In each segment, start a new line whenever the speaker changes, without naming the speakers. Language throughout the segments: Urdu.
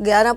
11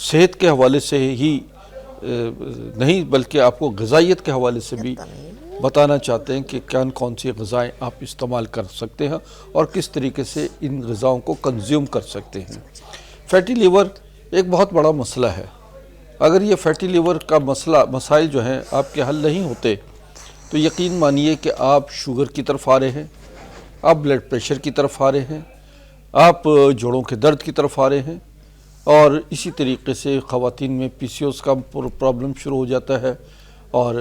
صحت کے حوالے سے ہی نہیں بلکہ آپ کو غذائیت کے حوالے سے بھی بتانا چاہتے ہیں کہ کون سی غذائیں آپ استعمال کر سکتے ہیں اور کس طریقے سے ان غذاؤں کو کنزیوم کر سکتے ہیں۔ فیٹی لیور ایک بہت بڑا مسئلہ ہے۔ اگر یہ فیٹی لیور کا مسائل جو ہیں آپ کے حل نہیں ہوتے تو یقین مانیے کہ آپ شوگر کی طرف آ رہے ہیں، آپ بلڈ پریشر کی طرف آ رہے ہیں، آپ جوڑوں کے درد کی طرف آ رہے ہیں، اور اسی طریقے سے خواتین میں پی سی اوز کا پرابلم شروع ہو جاتا ہے، اور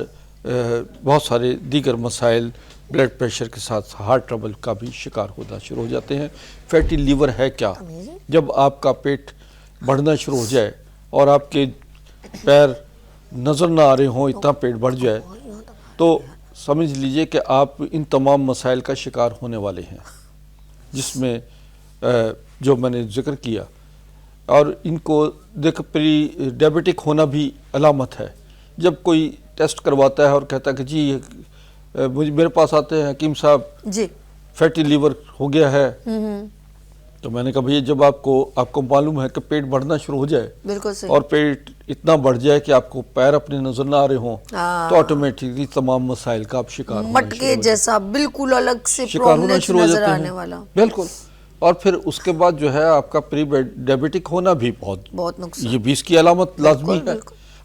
بہت سارے دیگر مسائل بلڈ پریشر کے ساتھ ہارٹ ٹربل کا بھی شکار ہونا شروع ہو جاتے ہیں۔ فیٹی لیور ہے کیا؟ جب آپ کا پیٹ بڑھنا شروع ہو جائے اور آپ کے پیر نظر نہ آ رہے ہوں، اتنا پیٹ بڑھ جائے، تو سمجھ لیجئے کہ آپ ان تمام مسائل کا شکار ہونے والے ہیں، جس میں جو میں نے ذکر کیا۔ اور ان کو دیکھ پری ڈائبٹک ہونا بھی علامت ہے۔ جب کوئی ٹیسٹ کرواتا ہے اور کہتا ہے کہ جی میرے پاس آتے ہیں حکیم صاحب
جی
فیٹی لیور ہو گیا ہے، تو میں نے کہا بھئی جب آپ کو معلوم ہے کہ پیٹ بڑھنا شروع ہو جائے،
بالکل صحیح،
اور پیٹ اتنا بڑھ جائے کہ آپ کو پیر اپنے نظر نہ آ رہے ہوں، تو آٹومیٹکلی تمام مسائل کا آپ شکار ہونا
مٹکے جیسا بالکل الگ سے
شکار ہونا
پرومننس
شروع ہو
نظر
جاتے
آنے
ہیں،
والا،
بالکل۔ اور پھر اس کے بعد جو ہے آپ کا پری ڈائبٹک ہونا بھی
بہت نقصان،
یہ بھی اس کی علامت لازمی ہے۔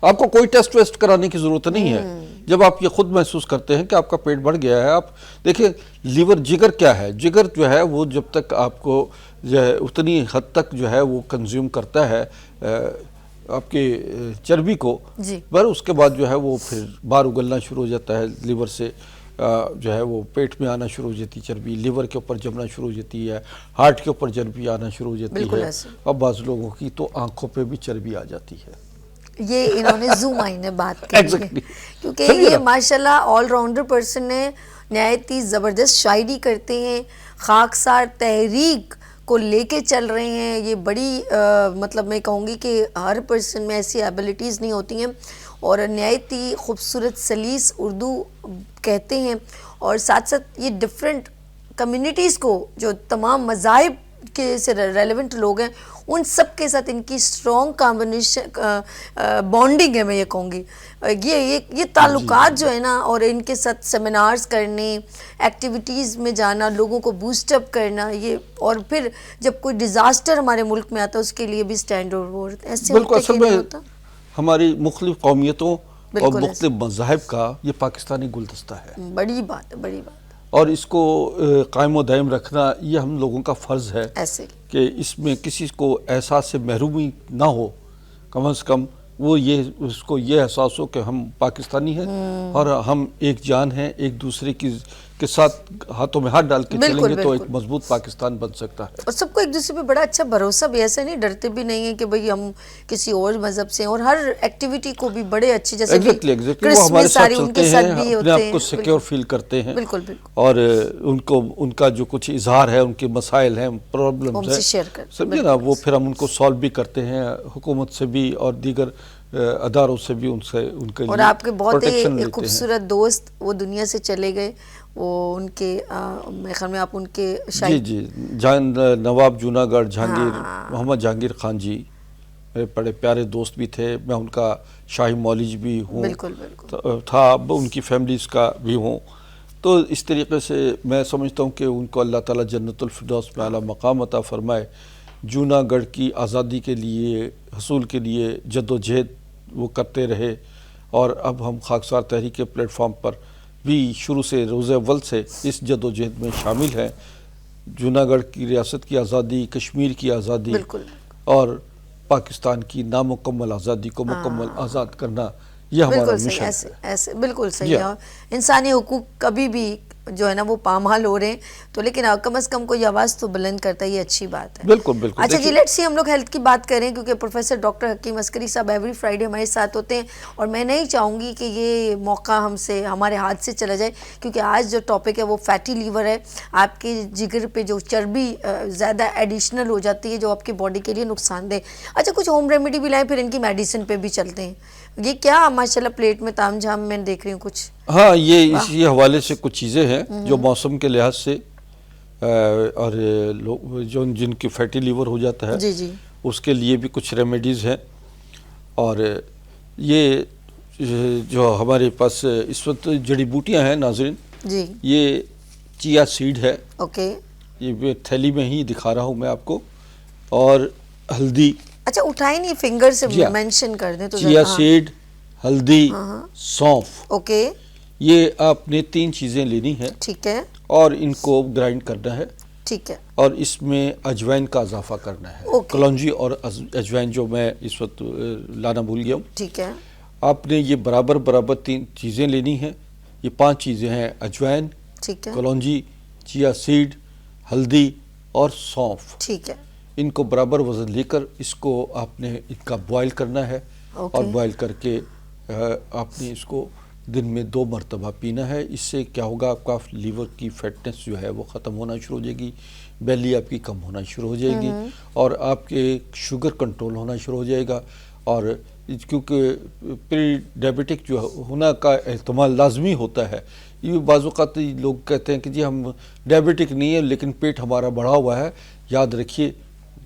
آپ کو کوئی ٹیسٹ ویسٹ کرانے کی ضرورت نہیں ہے۔ جب آپ یہ خود محسوس کرتے ہیں کہ آپ کا پیٹ بڑھ گیا ہے، آپ دیکھیں لیور جگر کیا ہے؟ جگر جو ہے وہ جب تک آپ کو اتنی حد تک جو ہے وہ کنزیوم کرتا ہے آپ کے چربی کو، پر اس کے بعد جو ہے وہ پھر باہر اگلنا شروع ہو جاتا ہے لیور سے، جو ہے وہ پیٹ میں آنا شروع ہو جاتی ہے چربی، لیور کے اوپر جمنا شروع ہو جاتی ہے، ہارٹ کے اوپر چربی آنا شروع ہو جاتی ہے، اور بعض لوگوں کی تو آنکھوں پہ بھی چربی آ جاتی ہے۔
یہ انہوں نے زوم آئی نے بات کی ہے، کیونکہ یہ ماشاءاللہ آل راؤنڈر پرسن ہے، نہایت ہی زبردست شاعری کرتے ہیں، خاکسار تحریک کو لے کے چل رہے ہیں۔ یہ بڑی مطلب میں کہوں گی کہ ہر پرسن میں ایسی ایبلٹیز نہیں ہوتی ہیں، اور نہایت ہی خوبصورت سلیس اردو کہتے ہیں، اور ساتھ ساتھ یہ ڈفرینٹ کمیونٹیز کو، جو تمام مذاہب کے سے ریلیونٹ لوگ ہیں، ان سب کے ساتھ ان کی اسٹرانگ کامبینیشن بانڈنگ ہے، میں یہ کہوں گی۔ یہ تعلقات جو ہے نا، اور ان کے ساتھ سیمینارز کرنے، ایکٹیویٹیز میں جانا، لوگوں کو بوسٹ اپ کرنا، یہ اور پھر جب کوئی ڈیزاسٹر ہمارے ملک میں آتا ہے اس کے لیے بھی اسٹینڈ اوور ایسے
بالکل۔ اصل میں ہماری مختلف قومیتوں اور مختلف مذاہب کا یہ پاکستانی گلدستہ ہے،
بڑی بات ہے، بڑی بات،
اور اس کو قائم و دائم رکھنا یہ ہم لوگوں کا فرض ہے
ایسے
کہ اس میں کسی کو احساس سے محرومی نہ ہو، کم از کم وہ اس کو یہ احساس ہو کہ ہم پاکستانی ہیں اور ہم ایک جان ہیں، ایک دوسرے کے ساتھ ہاتھوں میں ہاتھ ڈال کے چلیں گے تو ایک مضبوط پاکستان بن سکتا ہے۔
اور سب کو ایک دوسرے پہ بڑا اچھا بھروسہ بھی، ایسا نہیں ڈرتے بھی نہیں ہیں کہ بھئی ہم کسی اور مذہب سے ہیں، اور ہر ایکٹیویٹی کو بھی بڑے اچھے جیسے
وہ ہمارے ساتھ چلتے ہیں، اپنے آپ کو سیکیور فیل کرتے ہیں، اور ان کا جو کچھ اظہار ہے، ان کے مسائل ہیں، پرابلمز ہیں، سمجھے نا، وہ پھر ہم ان کو سالو بھی کرتے ہیں، حکومت سے بھی اور دیگر اداروں سے بھی ان کے لیے
اور آپ کے بہت ہی خوبصورت دوست وہ دنیا سے چلے گئے، وہ ان کے میرے خیال میں آپ ان کے
جی نواب جوناگڑھ جہانگیر محمد جہانگیر خان جی میرے بڑے پیارے دوست بھی تھے، میں ان کا شاہی مولج بھی ہوں تھا، اب ان کی فیملیز کا بھی ہوں، تو اس طریقے سے میں سمجھتا ہوں کہ ان کو اللہ تعالیٰ جنت الفردوس میں اعلیٰ مقام عطا فرمائے۔ جوناگڑھ کی آزادی کے لیے، حصول کے لیے جد و جہد وہ کرتے رہے، اور اب ہم خاکسار تحریک کے پلیٹ فارم پر بھی شروع سے روز اول سے اس جد و جہد میں شامل ہیں۔ جوناگڑھ کی ریاست کی آزادی، کشمیر کی آزادی اور پاکستان کی نامکمل آزادی کو مکمل آزاد کرنا، یہ ہمارا مشن ہے۔
ایسے بالکل صحیح ہے، انسانی حقوق کبھی بھی جو ہے نا وہ پامال ہو رہے ہیں، تو لیکن کم از کم کوئی آواز تو بلند کرتا ہے، یہ اچھی بات ہے۔
بالکل بالکل۔
اچھا جی، لیٹس سی ہم لوگ ہیلتھ کی بات کریں، کیونکہ پروفیسر ڈاکٹر حکیم عسکری صاحب ایوری فرائیڈے ہمارے ساتھ ہوتے ہیں، اور میں نہیں چاہوں گی کہ یہ موقع ہمارے ہاتھ سے چلا جائے، کیونکہ آج جو ٹاپک ہے وہ فیٹی لیور ہے، آپ کے جگر پہ جو چربی زیادہ ایڈیشنل ہو جاتی ہے جو آپ کی باڈی کے لیے نقصان دہ۔ اچھا، کچھ ہوم ریمیڈی بھی لائیں، پھر ان کی میڈیسن پہ بھی چلتے ہیں۔ یہ کیا ماشاءاللہ پلیٹ میں تام جھام میں دیکھ رہی ہوں کچھ؟
ہاں، یہ اسی حوالے سے کچھ چیزیں ہیں جو موسم کے لحاظ سے، اور جن کی فیٹی لیور ہو جاتا ہے اس کے لیے بھی کچھ ریمیڈیز ہیں۔ اور یہ جو ہمارے پاس اس وقت جڑی بوٹیاں ہیں ناظرین
جی
یہ چیا سیڈ ہے.
اوکے
یہ تھیلی میں ہی دکھا رہا ہوں میں آپ کو. اور ہلدی.
اچھا اٹھائیں نہیں فنگر سے مینشن کر دیں تو.
چیا سیڈ, ہلدی, سونف.
اوکے
یہ آپ نے 3 چیزیں لینی ہے.
ٹھیک ہے.
اور ان کو گرائنڈ کرنا ہے.
ٹھیک ہے.
اور اس میں اجوائن کا اضافہ کرنا ہے. کلونجی اور اجوائن جو میں اس وقت لانا بھول گیا ہوں.
ٹھیک ہے.
آپ نے یہ برابر 3 چیزیں لینی ہیں. یہ 5 چیزیں ہیں اجوائن,
ٹھیک ہے,
کلونجی, چیا سیڈ, ہلدی اور سونف.
ٹھیک ہے.
ان کو برابر وزن لے کر اس کو آپ نے ان کا بوائل کرنا ہے. اور بوائل کر کے آپ نے اس کو دن میں 2 مرتبہ پینا ہے. اس سے کیا ہوگا, آپ کا لیور کی فیٹنس جو ہے وہ ختم ہونا شروع ہو جائے گی, بیلی آپ کی کم ہونا شروع ہو جائے گی, اور آپ کے شوگر کنٹرول ہونا شروع ہو جائے گا. اور کیونکہ پری ڈائبیٹک جو ہونا کا احتمال لازمی ہوتا ہے. یہ بعض اوقات لوگ کہتے ہیں کہ جی ہم ڈائبیٹک نہیں ہے لیکن پیٹ ہمارا بڑھا ہوا ہے. یاد رکھیے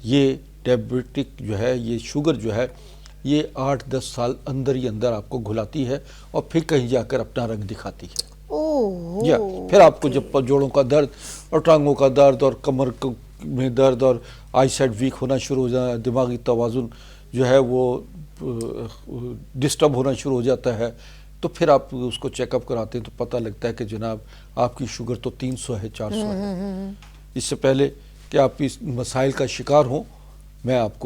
یہ ڈائبیٹک جو ہے, یہ شوگر جو ہے, یہ 8-10 سال اندر ہی اندر آپ کو گھلاتی ہے اور پھر کہیں جا کر اپنا رنگ دکھاتی ہے. پھر آپ کو جب جوڑوں کا درد اور ٹانگوں کا درد اور کمر میں درد اور آئی سائٹ ویک ہونا شروع ہو جانا, دماغی توازن جو ہے وہ ڈسٹرب ہونا شروع ہو جاتا ہے, تو پھر آپ اس کو چیک اپ کراتے ہیں تو پتہ لگتا ہے کہ جناب آپ کی شوگر تو 300 ہے, 400 ہے. اس سے پہلے کہ آپ اس مسائل کا شکار ہوں, میں آپ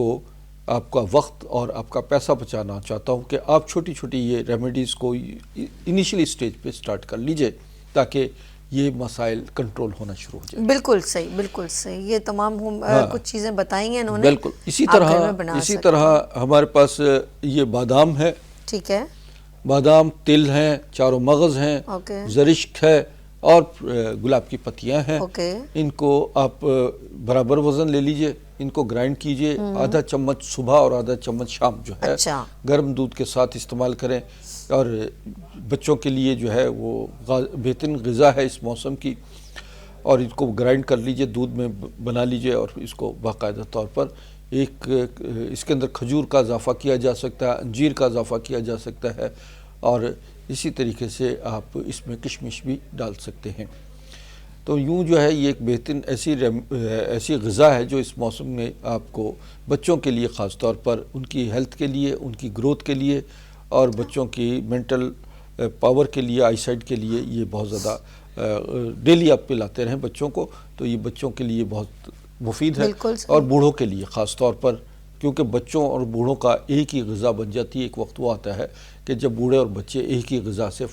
کا وقت اور آپ کا پیسہ بچانا چاہتا ہوں کہ آپ چھوٹی چھوٹی یہ ریمیڈیز کو انیشلی سٹیج پہ سٹارٹ کر لیجئے تاکہ یہ مسائل کنٹرول ہونا شروع ہو جائے.
بالکل صحیح, بالکل صحیح. یہ تمام کچھ چیزیں بتائی ہیں انہوں نے.
بالکل اسی طرح ہمارے پاس یہ بادام ہے.
ٹھیک ہے.
بادام, تل ہیں, چاروں مغز ہیں, زرشک ہے اور گلاب کی پتیاں ہیں. ان کو آپ برابر وزن لے لیجئے, ان کو گرائنڈ کیجئے, آدھا چمچ صبح اور آدھا چمچ شام جو ہے گرم دودھ کے ساتھ استعمال کریں. اور بچوں کے لیے جو ہے وہ بہترین غذا ہے اس موسم کی. اور اس کو گرائنڈ کر لیجئے, دودھ میں بنا لیجئے اور اس کو باقاعدہ طور پر اس کے اندر کھجور کا اضافہ کیا جا سکتا ہے, انجیر کا اضافہ کیا جا سکتا ہے, اور اسی طریقے سے آپ اس میں کشمش بھی ڈال سکتے ہیں. تو یوں جو ہے یہ ایک بہترین ایسی غذا ہے جو اس موسم میں آپ کو بچوں کے لیے خاص طور پر ان کی ہیلتھ کے لیے, ان کی گروتھ کے لیے اور بچوں کی مینٹل پاور کے لیے, آئی سائٹ کے لیے یہ بہت زیادہ ڈیلی آپ پلاتے رہیں بچوں کو, تو یہ بچوں کے لیے بہت مفید ہے. اور بوڑھوں کے لیے خاص طور پر, کیونکہ بچوں اور بوڑھوں کا ایک ہی غذا بن جاتی ہے. ایک وقت وہ آتا ہے کہ جب بوڑھے اور بچے ایک ہی غذا سے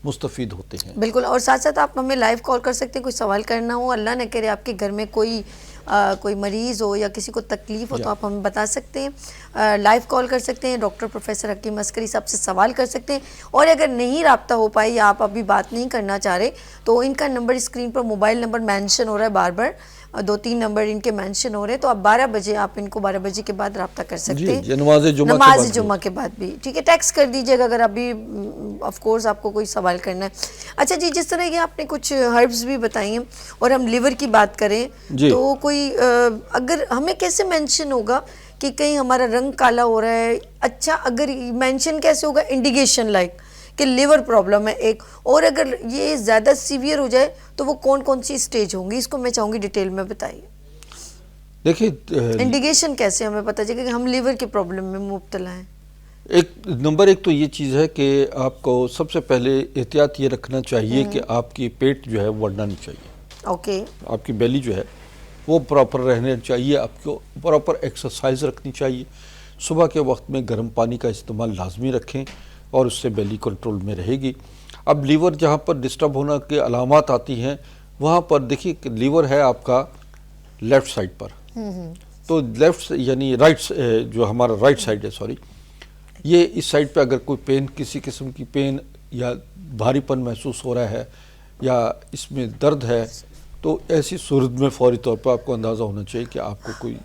مستفید ہوتے ہیں.
بالکل. اور ساتھ ساتھ آپ ہمیں لائیو کال کر سکتے ہیں, کوئی سوال کرنا ہو, اللہ نہ کرے آپ کے گھر میں کوئی مریض ہو یا کسی کو تکلیف ہو تو آپ ہمیں بتا سکتے ہیں, لائیو کال کر سکتے ہیں, ڈاکٹر پروفیسر حکیم عسکری صاحب سے سوال کر سکتے ہیں. اور اگر نہیں رابطہ ہو پائے یا آپ ابھی بات نہیں کرنا چاہ رہے تو ان کا نمبر اسکرین پر موبائل نمبر مینشن ہو رہا ہے, بار بار 2-3 نمبر ان کے مینشن ہو رہے ہیں, تو آپ 12 بجے آپ ان کو 12 بجے کے بعد رابطہ کر سکتے ہیں, نماز جمعہ کے بعد بھی. ٹھیک ہے, ٹیکسٹ کر دیجیے گا اگر ابھی آف کورس آپ کو کوئی سوال کرنا ہے. اچھا جی, جس طرح یہ آپ نے کچھ ہربز بھی بتائی ہیں اور ہم لیور کی بات کریں تو کوئی اگر ہمیں کیسے مینشن ہوگا کہ کہیں ہمارا رنگ کالا ہو رہا ہے؟ اچھا, اگر مینشن کیسے ہوگا؟ انڈیکیشن لائک کہ لیور پرابلم ہے ایک, اور اگر یہ زیادہ سیویئر ہو جائے تو وہ کون سی سٹیج ہوں گی؟ اس کو میں چاہوں گی ڈیٹیل میں بتائیے.
دیکھیں
انڈیکیشن کیسے ہمیں پتہ چلے کہ ہم لیور کی پرابلم میں مبتلا ہیں؟
نمبر ایک تو یہ چیز ہے کہ آپ کو سب سے پہلے احتیاط یہ رکھنا چاہیے کہ آپ کی پیٹ جو ہے بڑھنا نہیں چاہیے.
اوکے.
آپ کی بیلی جو ہے وہ پراپر رہنے چاہیے, آپ کو پراپر ایکسرسائز رکھنی چاہیے. صبح کے وقت میں گرم پانی کا استعمال لازمی رکھیں اور اس سے بیلی کنٹرول میں رہے گی. اب لیور جہاں پر ڈسٹرب ہونا کے علامات آتی ہیں وہاں پر دیکھیے کہ لیور ہے آپ کا لیفٹ سائڈ پر, تو لیفٹ یعنی رائٹ, جو ہمارا رائٹ سائڈ ہے, سوری, یہ اس سائڈ پہ اگر کوئی پین, کسی قسم کی پین یا بھاری پن محسوس ہو رہا ہے یا اس میں درد ہے, تو ایسی صورت میں فوری طور پر آپ کو اندازہ ہونا چاہیے کہ آپ کو کوئی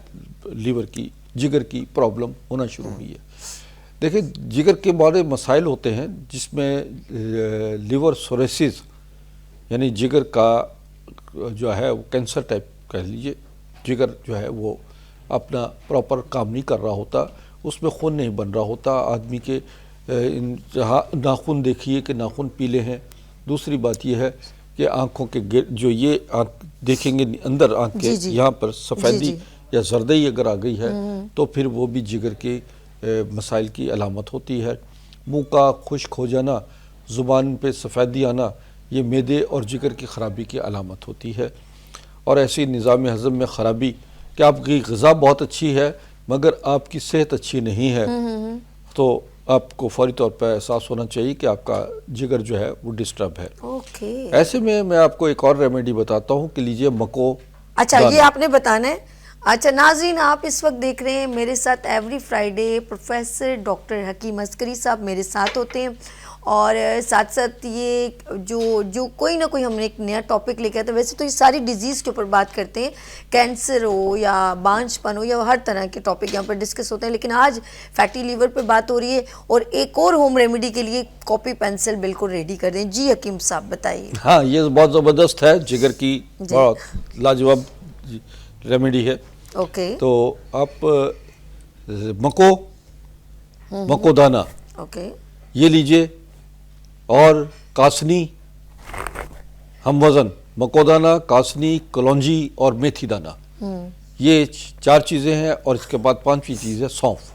لیور کی, جگر کی پرابلم ہونا شروع ہوئی ہے. دیکھیں جگر کے بڑے مسائل ہوتے ہیں جس میں لیور سوریسز یعنی جگر کا جو ہے وہ کینسر ٹائپ کہہ لیجئے, جگر جو ہے وہ اپنا پراپر کام نہیں کر رہا ہوتا, اس میں خون نہیں بن رہا ہوتا. آدمی کے ناخن دیکھیے کہ ناخن پیلے ہیں. دوسری بات یہ ہے کہ آنکھوں کے جو یہ دیکھیں گے اندر آنکھ کے یہاں پر سفیدی یا زردئی اگر آ گئی ہے تو پھر وہ بھی جگر کے مسائل کی علامت ہوتی ہے. منہ کا خشک ہو جانا، زبان پہ سفیدی آنا، یہ معدے اور جگر کی خرابی کی علامت ہوتی ہے. اور ایسی نظام ہضم میں خرابی کہ آپ کی غذا بہت اچھی ہے مگر آپ کی صحت اچھی نہیں ہے تو آپ کو فوری طور پر احساس ہونا چاہیے کہ آپ کا جگر جو ہے وہ ڈسٹرب ہے. ایسے میں آپ کو ایک اور ریمیڈی بتاتا ہوں کہ لیجئے مکو.
اچھا یہ آپ نے بتانا ہے. اچھا ناظرین، آپ اس وقت دیکھ رہے ہیں میرے ساتھ ایوری فرائیڈے پروفیسر ڈاکٹر حکیم عسکری صاحب میرے ساتھ ہوتے ہیں، اور ساتھ ساتھ یہ جو کوئی نہ کوئی ہم نے ایک نیا ٹاپک لے کے آتے ہیں. ویسے تو یہ ساری ڈیزیز کے اوپر بات کرتے ہیں، کینسر ہو یا بانجھ پن ہو یا ہر طرح کے ٹاپک یہاں پر ڈسکس ہوتے ہیں، لیکن آج فیٹی لیور پہ بات ہو رہی ہے اور ایک اور ہوم ریمیڈی کے لیے کاپی پینسل بالکل ریڈی کر دیں. جی حکیم صاحب بتائیے.
ہاں یہ بہت زبردست ہے، جگر کی بہت لاجواب ریمیڈی ہے. تو آپ مکو دانہ یہ لیجئے، اور کاسنی ہم وزن، مکو دانہ، کاسنی، کلونجی اور میتھی دانہ، یہ 4 چیزیں ہیں. اور اس کے بعد 5ویں چیز ہے سونف.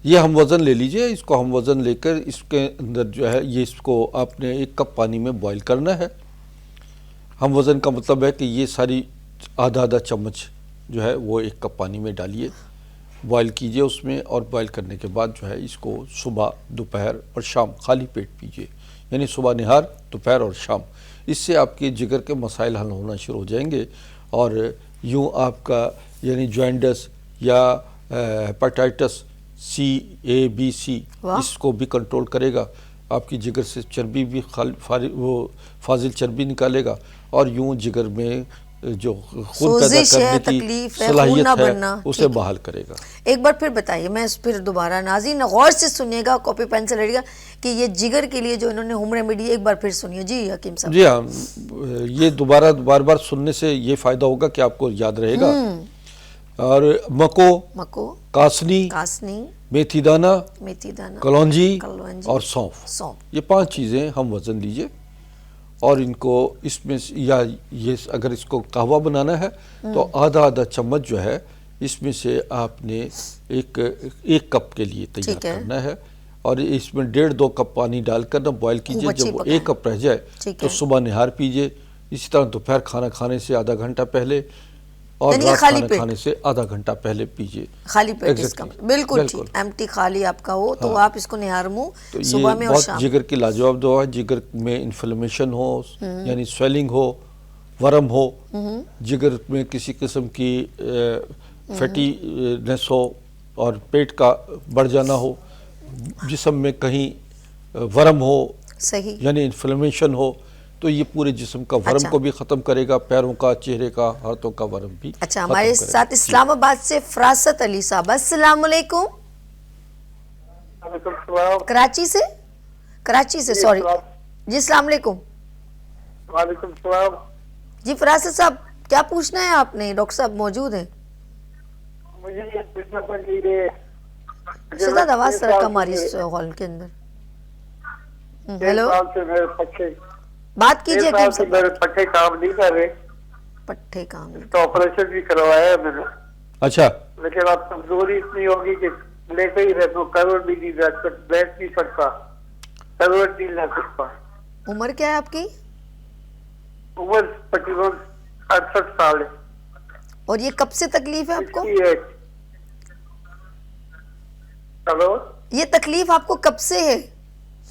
یہ ہم وزن لے لیجئے. اس کو ہم وزن لے کر اس کے اندر جو ہے یہ اس کو آپ نے 1 کپ پانی میں بوائل کرنا ہے. ہم وزن کا مطلب ہے کہ یہ ساری آدھا چمچ جو ہے وہ 1 کپ پانی میں ڈالیے، بوائل کیجئے اس میں، اور بوائل کرنے کے بعد جو ہے اس کو صبح، دوپہر اور شام خالی پیٹ پیجئے. یعنی صبح نہار، دوپہر اور شام. اس سے آپ کے جگر کے مسائل حل ہونا شروع ہو جائیں گے، اور یوں آپ کا یعنی جوائنٹس یا ہیپاٹائٹس C اس کو بھی کنٹرول کرے گا. آپ کی جگر سے چربی بھی فاضل چربی نکالے گا، اور یوں جگر میں جو خون پیدا کرنے کی صلاحیت ہے اسے بحال کرے گا.
ایک بار پھر بتائیے، میں پھر دوبارہ ناظرین غور سے سنیے گا، کاپی پینسل رہے گا کہ یہ جگر کے لیے جو انہوں نے ہوم ریمیڈی ایک بار پھر سنیے. جی حکیم صاحب.
جی ہاں، یہ دوبارہ بار سننے سے یہ فائدہ ہوگا کہ آپ کو یاد رہے گا. اور مکو، کاسنی، میتھی دانہ، کلونجی اور سونف، یہ 5 چیزیں ہم وزن لیجئے. اور ان کو اس میں یا یہ اگر اس کو قہوہ بنانا ہے تو آدھا چمچ جو ہے اس میں سے آپ نے ایک کپ کے لیے تیار کرنا ہے. اور اس میں 1.5-2 کپ پانی ڈال کر نہ بوائل کیجئے. جب وہ 1 کپ رہ جائے تو صبح نہار پیجئے. اسی طرح دوپہر کھانا کھانے سے آدھا گھنٹہ پہلے، اور رات کھانا کھانے سے آدھا گھنٹہ پہلے پیجئے.
خالی پیٹ اس کا بالکل ٹھیک، ایمٹی خالی آپ کا ہو تو آپ اس کو نہار منہ صبح میں اور شام.
بہت جگر کی لاجواب دوا ہے. جگر میں انفلیمیشن ہو یعنی سویلنگ ہو، ورم ہو، جگر میں کسی قسم کی فیٹی نیس ہو اور پیٹ کا بڑھ جانا ہو، جسم میں کہیں ورم ہو یعنی انفلیمیشن ہو، تو یہ پورے جسم کا ورم کو بھی ختم کرے گا، پیروں کا، چہرے کا، ہاتھوں کا ورم بھی.
اچھا، ہمارے ساتھ اسلام آباد سے فراست علی صاحب. السلام علیکم. کراچی سے سوری. جی السلام علیکم.
وعلیکم السلام.
جی فراست صاحب کیا پوچھنا ہے آپ نے؟ ڈاکٹر صاحب موجود ہیں.
مجھے یہ پوچھنا تھا کہ یہ
شدید آواز سر کم آ رہی ہے ہال کے اندر. ہیلو، بات کیجئے.
میرے پٹھے کام نہیں کر رہے.
پٹھے کام
اس کا آپریشن بھی کروایا ہے میں نے.
اچھا.
لیکن اب کمزوری اتنی ہوگی کہ لیتے ہی رہتا ہوں، کروٹ بھی نہیں رہ سکتا، بیٹھ نہیں سکتا، کروٹ نہیں لے سکتا.
عمر کیا ہے آپ کی؟
عمر تقریباً 68 سال ہے.
اور یہ کب سے تکلیف ہے آپ کو؟
ہلو،
یہ تکلیف آپ کو کب سے ہے؟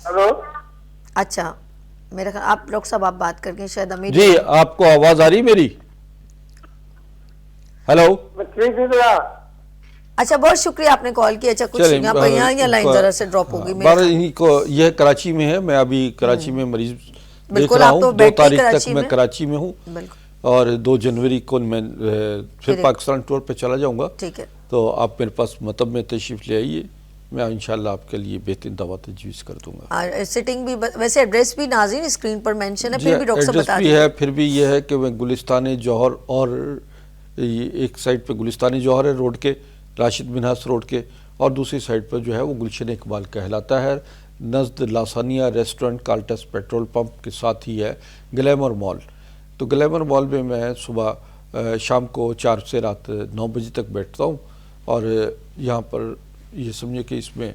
ہلو.
اچھا، میرا خیال آپ ڈاکٹر صاحب آپ بات کر کے شاید امیر.
جی آپ کو آواز آ رہی میری؟ ہلو.
اچھا بہت شکریہ آپ نے کال کیا. اچھا کچھ یہاں پر یہاں لائن ذرا سے ڈراپ ہو گئی.
یہ کراچی میں ہے، میں ابھی کراچی میں مریض دیکھ رہا ہوں. 2 تاریخ تک میں کراچی میں ہوں، اور 2 جنوری کو میں پھر پاکستان ٹور پہ چلا جاؤں گا.
ٹھیک ہے،
تو آپ میرے پاس مطب میں تشریف لے آئیے، میں انشاءاللہ آپ کے لیے بہترین دوا تجویز کر دوں گا.
سٹنگ بھی ویسے ایڈریس بھی ناظرین اسکرین پر مینشن ہے، پھر بھی ڈاکٹر صاحب بتا دیں.
ایڈریس بھی ہے، پھر بھی یہ ہے کہ میں گلستان جوہر، اور ایک سائڈ پہ گلستان جوہر ہے روڈ کے، راشد منہاس روڈ کے، اور دوسری سائڈ پر جو ہے وہ گلشن اقبال کہلاتا ہے، نزد لاسانیہ ریسٹورنٹ کالٹس پیٹرول پمپ کے ساتھ ہی ہے گلیمر مال۔ تو گلیمر مال میں میں صبح شام کو 4 سے رات 9 بجے تک بیٹھتا ہوں، اور یہاں پر یہ سمجھے کہ اس میں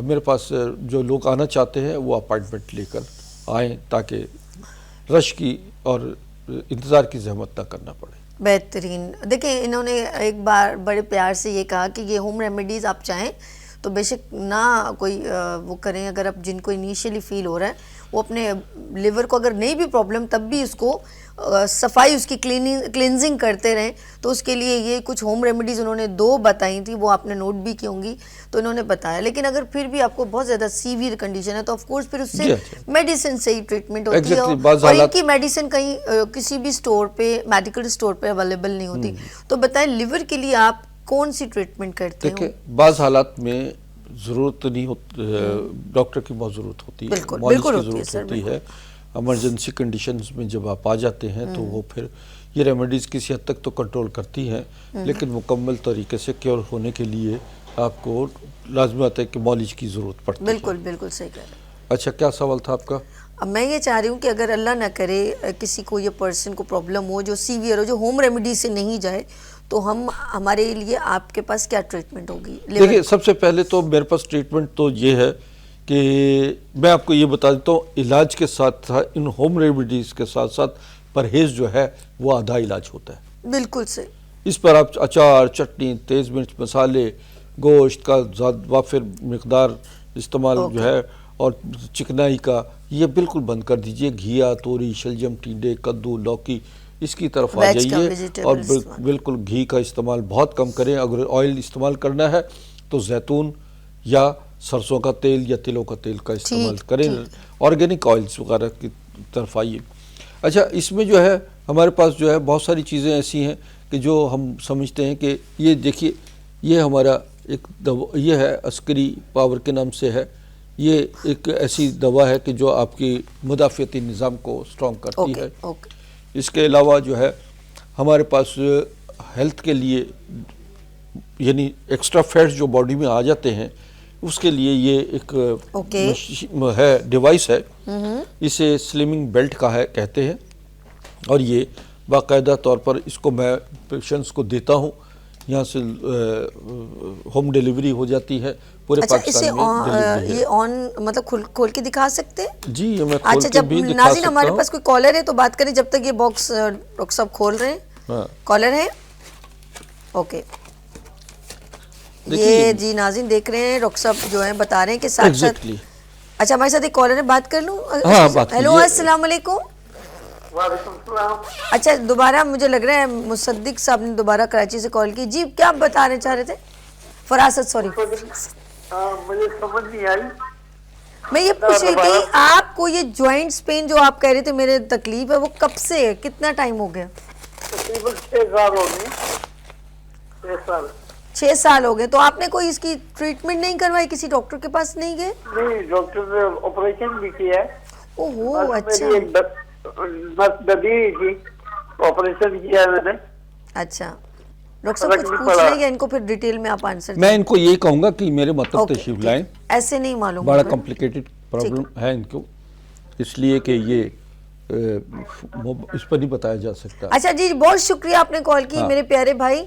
میرے پاس جو لوگ آنا چاہتے ہیں وہ اپائنٹمنٹ لے کر آئیں تاکہ رش کی اور انتظار کی زحمت نہ کرنا پڑے۔
بہترین۔ دیکھیں انہوں نے ایک بار بڑے پیار سے یہ کہا کہ یہ ہوم ریمیڈیز آپ چاہیں تو بے شک نہ کوئی وہ کریں، اگر آپ جن کو انیشیلی فیل ہو رہا ہے وہ اپنے لیور کو اگر نہیں بھی پرابلم تب بھی اس کو صفائی اس کی کلینزنگ کرتے رہیں، تو اس کے لیے یہ کچھ ہوم ریمیڈیز انہوں نے 2 بتائی تھی، وہ آپ نے نوٹ بھی کی ہوں گی تو انہوں نے بتایا۔ لیکن اگر پھر بھی آپ کو بہت زیادہ سیویئر کنڈیشن ہے تو آف کورس پھر اس سے میڈیسن سے ہی ٹریٹمنٹ ہوتی ہے، اور ان کی میڈیسن کہیں کسی بھی اسٹور پہ میڈیکل اسٹور پہ اویلیبل نہیں ہوتی۔ تو بتائیں لیور کے لیے آپ کون سی ٹریٹمنٹ کرتے ہیں؟
دیکھیں بعض حالات میں ضرورت نہیں ہوتی، ڈاکٹر کی بہت ضرورت ہوتی ہے، مالج کی ضرورت ہوتی ہے۔ ایمرجنسی کنڈیشنز میں جب آپ آ جاتے ہیں تو وہ پھر یہ ریمیڈیز کسی حد تک تو کنٹرول کرتی ہیں، لیکن مکمل طریقے سے کیور ہونے کے لیے آپ کو لازمات ہے کہ مالج کی ضرورت پڑتی ہے۔
بالکل بالکل صحیح کہہ رہے ہیں۔
اچھا کیا سوال تھا آپ کا؟
اب میں یہ چاہ رہی ہوں کہ اگر اللہ نہ کرے کسی کو یہ پرسن کو پرابلم ہو جو سیویئر ہو، جو ہوم ریمیڈی سے نہیں جائے، تو ہمارے لیے آپ کے پاس کیا ٹریٹمنٹ ہوگی؟
دیکھیں سب سے پہلے تو میرے پاس ٹریٹمنٹ تو یہ ہے کہ میں آپ کو یہ بتا دیتا ہوں، علاج کے ساتھ ان ہوم ریمیڈیز کے ساتھ ساتھ پرہیز جو ہے وہ آدھا علاج ہوتا ہے۔
بالکل صحیح۔
اس پر آپ اچار، چٹنی، تیز مرچ مسالے، گوشت کا وافر مقدار استعمال جو ہے، اور چکنائی کا یہ بالکل بند کر دیجئے۔ گھیا، توری، شلجم، ٹینڈے، کدو، لوکی، اس کی طرف آ جائیے، اور بالکل گھی کا استعمال بہت کم کریں۔ اگر آئل استعمال کرنا ہے تو زیتون یا سرسوں کا تیل یا تلوں کا تیل کا استعمال کریں، آرگینک آئلز وغیرہ کی طرف آئیے۔ اچھا اس میں جو ہے ہمارے پاس جو ہے بہت ساری چیزیں ایسی ہیں کہ جو ہم سمجھتے ہیں کہ یہ دیکھیے یہ ہمارا ایک دوا، یہ ہے عسکری پاور کے نام سے ہے، یہ ایک ایسی دوا ہے کہ جو آپ کی مدافعتی نظام کو سٹرونگ کرتی ہے۔ اس کے علاوہ جو ہے ہمارے پاس ہیلتھ کے لیے یعنی ایکسٹرا فیٹس جو باڈی میں آ جاتے ہیں اس کے لیے یہ ایک ہے ڈیوائس ہے، اسے سلمنگ بیلٹ کا ہے کہتے ہیں، اور یہ باقاعدہ طور پر اس کو میں پیشنٹس کو دیتا ہوں، یہاں سے ہوم ڈیلیوری ہو جاتی ہے پورے پاکستان میں۔
یہ آن مطلب کھول کے دکھا سکتے ہیں؟
جی میں کھول کے بھی دکھا سکتا ہوں۔
ناظرین ہمارے پاس کوئی کالر ہے تو بات کریں جب تک یہ باکس ڈاکٹر صاحب کھول رہے ہیں۔ کالر ہے؟ اوکے، یہ جی ناظرین دیکھ رہے ہیں ڈاکٹر صاحب جو ہیں بتا رہے ہیں کہ ساتھ ساتھ۔ اچھا ہمارے ساتھ ایک کالر ہے، بات کر لوں؟ ہیلو السلام علیکم۔
وعلیکم السلام۔
اچھا دوبارہ مجھے لگ رہا ہے مصدق صاحب نے دوبارہ کراچی سے کال کی۔ جی کیا بتا چاہ رہے تھے؟ فراست، سوری
مجھے سمجھ نہیں آئی۔
میں یہ پوچھ رہی تھی آپ کو یہ جوائنٹس پین جو آپ کہہ رہے تھے میرے تکلیف ہے وہ کب سے ہے، کتنا ٹائم ہو گیا؟
تقریباً 6 سال ہو گئے۔
6 سال ہو گئے۔ تو آپ نے کوئی اس کی ٹریٹمنٹ نہیں کروائی، کسی ڈاکٹر کے پاس نہیں گئے؟
نہیں، ڈاکٹر نے آپریشن بھی کیا ہے۔
اوہ اچھا،
نس دبی تھی، آپریشن کیا ہے میں نے۔
اچھا ڈاکٹر صاحب کچھ پوچھ رہے ہیں ان کو پھر ڈیٹیل میں آپ آنسر
میں ان کو یہ کہوں گا کہ میرے مطلب تشریف لائیں،
ایسے نہیں معلوم،
بڑا کمپلیکیٹڈ پرابلم ہے ان کو، اس لیے کہ یہ اس پر نہیں بتایا جا سکتا۔
اچھا جی بہت شکریہ آپ نے کال کی میرے پیارے بھائی۔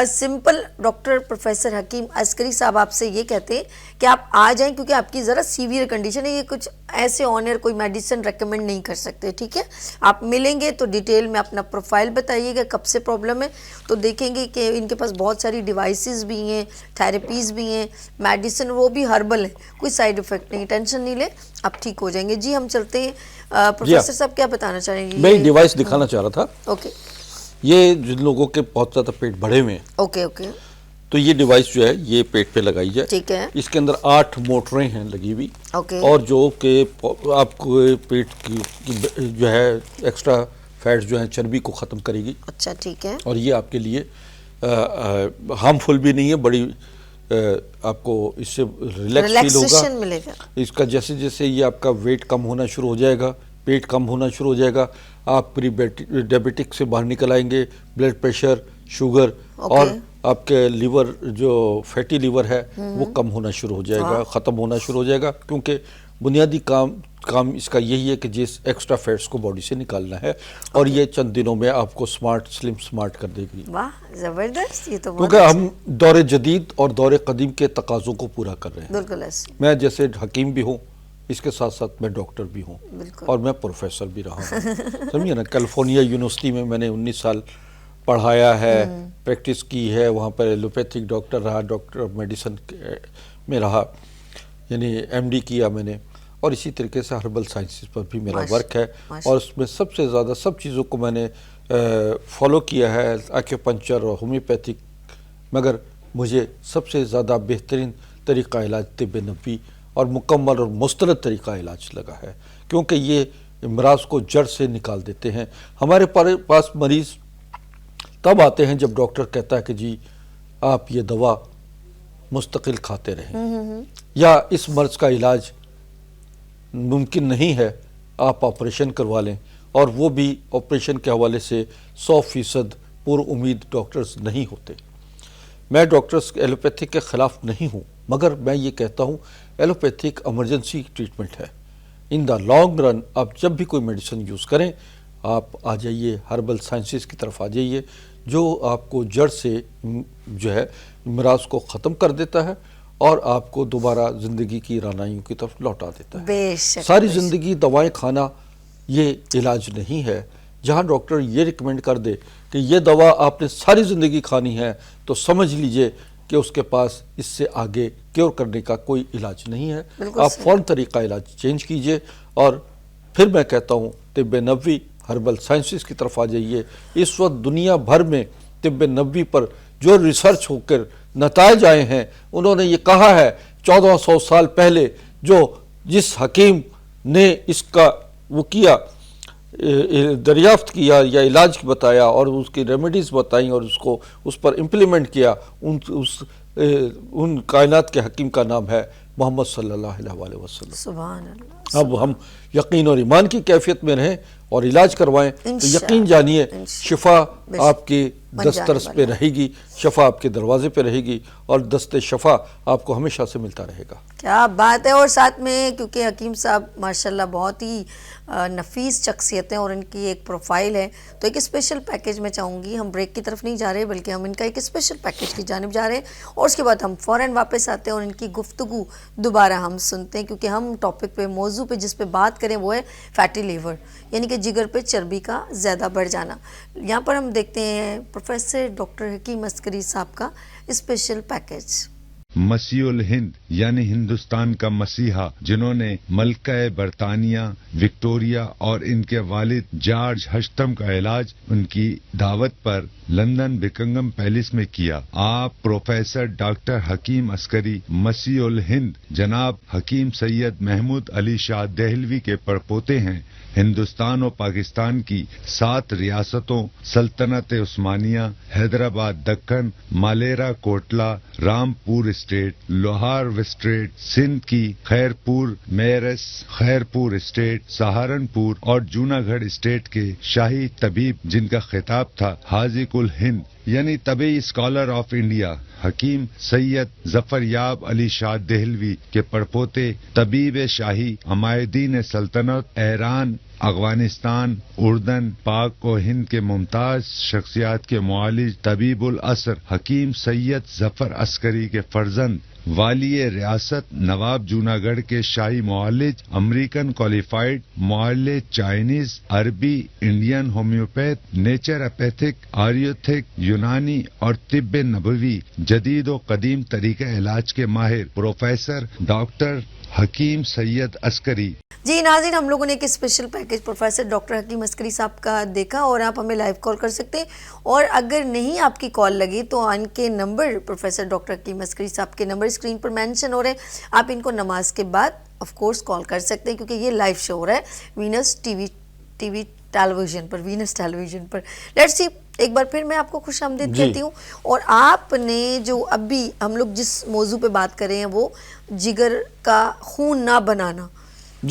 سمپل ڈاکٹر پروفیسر حکیم عسکری صاحب آپ سے یہ کہتے ہیں کہ آپ آ جائیں کیونکہ آپ کی ذرا سیویئر کنڈیشن ہے، یہ کچھ ایسے آنر کوئی میڈیسن ریکمنڈ نہیں کر سکتے، ٹھیک ہے؟ آپ ملیں گے تو ڈیٹیل میں اپنا پروفائل بتائیے گا کب سے پرابلم ہے، تو دیکھیں گے کہ ان کے پاس بہت ساری ڈیوائسز بھی ہیں، تھیراپیز بھی ہیں، میڈیسن وہ بھی ہربل ہے، کوئی سائیڈ افیکٹ نہیں، ٹینشن نہیں لیں، آپ ٹھیک ہو جائیں گے۔ جی ہم چلتے ہیں، پروفیسر صاحب کیا بتانا چاہیں گے؟
میں ایک ڈیوائس دکھانا چاہ رہا تھا۔
اوکے،
یہ جن لوگوں کے بہت زیادہ پیٹ بڑھے ہوئے ہیں،
اوکے اوکے،
تو یہ ڈیوائس جو ہے یہ پیٹ پہ لگائی جائے،
ٹھیک ہے؟
اس کے اندر 8 موٹریں ہیں لگی ہوئی،
اوکے،
اور جو کہ آپ کو پیٹ کی جو ہے ایکسٹرا فیٹس جو ہیں چربی کو ختم کرے گی۔
اچھا ٹھیک ہے،
اور یہ آپ کے لیے ہارمفل بھی نہیں ہے، بڑی آپ کو اس سے ریلیکس فیل ہوگا
ملے گا۔
اس کا جیسے جیسے یہ آپ کا ویٹ کم ہونا شروع ہو جائے گا، پیٹ کم ہونا شروع ہو جائے گا، آپ پری ڈائبیٹک سے باہر نکل آئیں گے، بلڈ پریشر، شوگر اور آپ کے لیور جو فیٹی لیور ہے وہ کم ہونا شروع ہو جائے گا, ختم ہونا شروع ہو جائے گا, کیونکہ بنیادی کام اس کا یہی ہے کہ جس ایکسٹرا فیٹس کو باڈی سے نکالنا ہے, اور یہ چند دنوں میں آپ کو سلم سمارٹ کر دے گی.
واہ زبردست, یہ تو
کیونکہ ہم دور جدید اور دور قدیم کے تقاضوں کو پورا کر رہے ہیں.
بالکل ایسے.
میں جیسے حکیم بھی ہوں, اس کے ساتھ ساتھ میں ڈاکٹر بھی ہوں, اور میں پروفیسر بھی رہا ہوں. سمجھے نا, کیلیفورنیا یونیورسٹی میں میں نے 19 سال پڑھایا ہے, پریکٹس کی ہے, وہاں پر ایلوپیتھک ڈاکٹر رہا, ڈاکٹر آف میڈیسن میں رہا, یعنی ایم ڈی کیا میں نے, اور اسی طریقے سے ہربل سائنسز پر بھی میرا ورک ہے, اور اس میں سب سے زیادہ سب چیزوں کو میں نے فالو کیا ہے, ایکیوپنکچر اور ہومیوپیتھک, مگر مجھے سب سے زیادہ بہترین طریقہ علاج طب نبوی اور مکمل اور مستند طریقہ علاج لگا ہے, کیونکہ یہ امراض کو جڑ سے نکال دیتے ہیں. ہمارے پاس مریض تب آتے ہیں جب ڈاکٹر کہتا ہے کہ جی آپ یہ دوا مستقل کھاتے رہیں, یا اس مرض کا علاج ممکن نہیں ہے, آپ آپریشن کروا لیں, اور وہ بھی آپریشن کے حوالے سے 100% پر امید ڈاکٹرز نہیں ہوتے. میں ڈاکٹرز ایلوپیتھک کے خلاف نہیں ہوں, مگر میں یہ کہتا ہوں ایلوپیتھک ایمرجنسی ٹریٹمنٹ ہے. ان دا لانگ رن آپ جب بھی کوئی میڈیسن یوز کریں, آپ آ جائیے ہربل سائنسز کی طرف آ جائیے, جو آپ کو جڑ سے جو ہے امراض کو ختم کر دیتا ہے, اور آپ کو دوبارہ زندگی کی رانائیوں کی طرف لوٹا دیتا ہے. ساری زندگی دوائیں کھانا یہ علاج نہیں ہے. جہاں ڈاکٹر یہ ریکمینڈ کر دے کہ یہ دوا آپ نے ساری زندگی کھانی ہے, تو سمجھ لیجئے کہ اس کے پاس اس سے آگے کیور کرنے کا کوئی علاج نہیں ہے. آپ فوراً طریقہ علاج چینج کیجئے, اور پھر میں کہتا ہوں طب نبوی ہربل سائنسز کی طرف آ جائیے. اس وقت دنیا بھر میں طب نبوی پر جو ریسرچ ہو کر نتائج آئے ہیں, انہوں نے یہ کہا ہے 1400 سال پہلے جس حکیم نے اس کا وہ کیا, دریافت کیا یا علاج بتایا اور اس کی ریمیڈیز بتائیں اور اس کو اس پر امپلیمنٹ کیا, ان کائنات کے حکیم کا نام ہے محمد صلی اللہ علیہ وسلم.
سبحان اللہ.
اب ہم یقین اور ایمان کی کیفیت میں رہیں اور علاج کروائیں, تو یقین جانیے شفا آپ کی دسترس پہ رہے گی, شفا آپ کے دروازے پہ رہے گی, اور دست شفا آپ کو ہمیشہ سے ملتا رہے گا.
کیا بات ہے. اور ساتھ میں کیونکہ حکیم صاحب ماشاءاللہ بہت ہی نفیس شخصیت ہیں اور ان کی ایک پروفائل ہے, تو ایک اسپیشل پیکیج میں چاہوں گی, ہم بریک کی طرف نہیں جا رہے بلکہ ہم ان کا ایک اسپیشل پیکیج کی جانب جا رہے ہیں, اور اس کے بعد ہم فوراً واپس آتے ہیں اور ان کی گفتگو دوبارہ ہم سنتے ہیں, کیونکہ ہم ٹاپک پہ موضوع پہ جس پہ بات کریں وہ ہے فیٹی لیور, یعنی کہ جگر پہ چربی کا زیادہ بڑھ جانا. یہاں پر ہم دیکھتے ہیں پروفیسر ڈاکٹر حکیم عسکری صاحب کا اسپیشل پیکیج.
مسیح الہند یعنی ہندوستان کا مسیحا, جنہوں نے ملکہ برطانیہ وکٹوریہ اور ان کے والد جارج ہشتم کا علاج ان کی دعوت پر لندن بکنگم پیلس میں کیا. آپ پروفیسر ڈاکٹر حکیم عسکری مسیح الہند جناب حکیم سید محمود علی شاہ دہلوی کے پڑپوتے ہیں. ہندوستان اور پاکستان کی 7 ریاستوں سلطنت عثمانیہ, حیدرآباد دکن, مالیرا کوٹلا, رامپور اسٹیٹ, لوہار اسٹیٹ, سندھ کی خیرپور میرس, خیرپور اسٹیٹ, سہارنپور اور جوناگڑھ اسٹیٹ کے شاہی طبیب جن کا خطاب تھا حاذق الہند یعنی طبی اسکالر آف انڈیا حکیم سید ظفر یاب علی شاہ دہلوی کے پڑپوتے طبیب شاہی عمائدین سلطنت ایران, افغانستان, اردن, پاک و ہند کے ممتاز شخصیات کے معالج طبیب العصر حکیم سید ظفر عسکری کے فرزند والی ریاست نواب جوناگڑھ کے شاہی معالج, امریکن کوالیفائڈ معالج, چائنیز, عربی, انڈین ہومیوپیتھ, نیچر اپیتھک, آریوتھک, یونانی اور طب نبوی جدید و قدیم طریقہ علاج کے ماہر پروفیسر ڈاکٹر حکیم سید عسکری.
جی ناظرین, ہم لوگوں نے ایک اسپیشل پیکیج پروفیسر ڈاکٹر حکیم عسکری صاحب کا دیکھا, اور آپ ہمیں لائیو کال کر سکتے ہیں, اور اگر نہیں آپ کی کال لگی تو ان کے نمبر پروفیسر ڈاکٹر حکیم عسکری صاحب کے نمبر اسکرین پر مینشن ہو رہے ہیں, آپ ان کو نماز کے بعد آف کورس کال کر سکتے ہیں, کیونکہ یہ لائیو شو ہو رہا ہے Venus TV television پر, وینس ٹیلی ویژن پر. لیٹس سی, ایک بار پھر میں آپ کو خوش آمدید کہتی ہوں. اور آپ نے جو ابھی ہم لوگ جس موضوع پہ بات کر رہے ہیں وہ جگر کا خون نہ بنانا,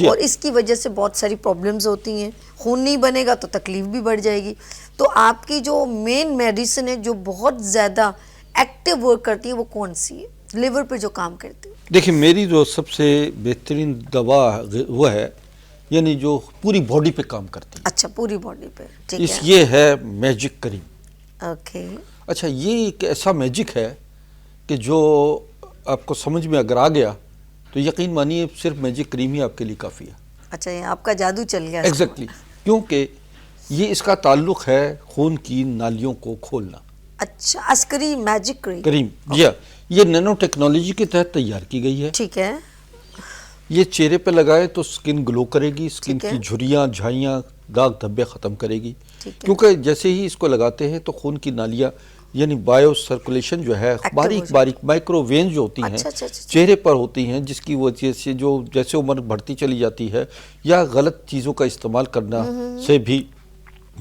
اور اس کی وجہ سے بہت ساری پرابلمز ہوتی ہیں. خون نہیں بنے گا تو تکلیف بھی بڑھ جائے گی. تو آپ کی جو مین میڈیسن ہے جو بہت زیادہ ایکٹیو ورک کرتی ہے وہ کون سی ہے لیور پہ جو کام کرتی ہے؟
دیکھیں میری جو سب سے بہترین دوا وہ ہے یعنی جو پوری باڈی پہ کام کرتی ہے.
اچھا پوری باڈی پہ، ٹھیک ہے.
یہ ہے میجک کریم.
اوکے.
اچھا یہ ایک ایسا میجک ہے کہ جو آپ کو سمجھ میں اگر آ گیا تو یقین مانیے صرف میجک کریم ہی آپ کے لیے کافی ہے.
اچھا یہ آپ کا جادو چل گیا.
ایگزیکٹلی کیونکہ یہ اس کا تعلق ہے خون کی نالیوں کو کھولنا.
اچھا عسکری میجک
کریم یہ نینو ٹیکنالوجی کے تحت تیار کی گئی ہے.
ٹھیک ہے.
یہ چہرے پہ لگائے تو سکن گلو کرے گی، سکن کی جھریاں جھائیاں داغ دھبے ختم کرے گی. کیونکہ جیسے ہی اس کو لگاتے ہیں تو خون کی نالیاں یعنی بایو سرکولیشن جو ہے باریک باریک مائکرو وین جو ہوتی ہیں چہرے پر ہوتی ہیں، جس کی وجہ سے جو جیسے عمر بڑھتی چلی جاتی ہے یا غلط چیزوں کا استعمال کرنا سے بھی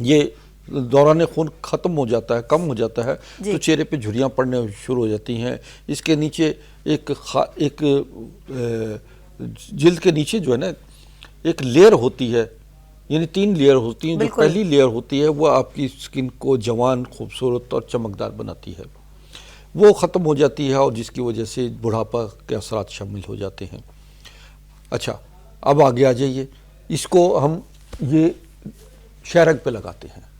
یہ دوران خون ختم ہو جاتا ہے، کم ہو جاتا ہے، تو چہرے پہ جھریاں پڑنے شروع ہو جاتی ہیں. اس کے نیچے ایک جلد کے نیچے جو ہے نا ایک لیئر ہوتی ہے، یعنی 3 لیئر ہوتی ہیں. جو پہلی لیئر ہوتی ہے وہ آپ کی سکن کو جوان، خوبصورت اور چمکدار بناتی ہے، وہ ختم ہو جاتی ہے اور جس کی وجہ سے بڑھاپا کے اثرات شامل ہو جاتے ہیں. اچھا اب آگے آ جائیے، اس کو ہم یہ شہرگ پہ لگاتے ہیں.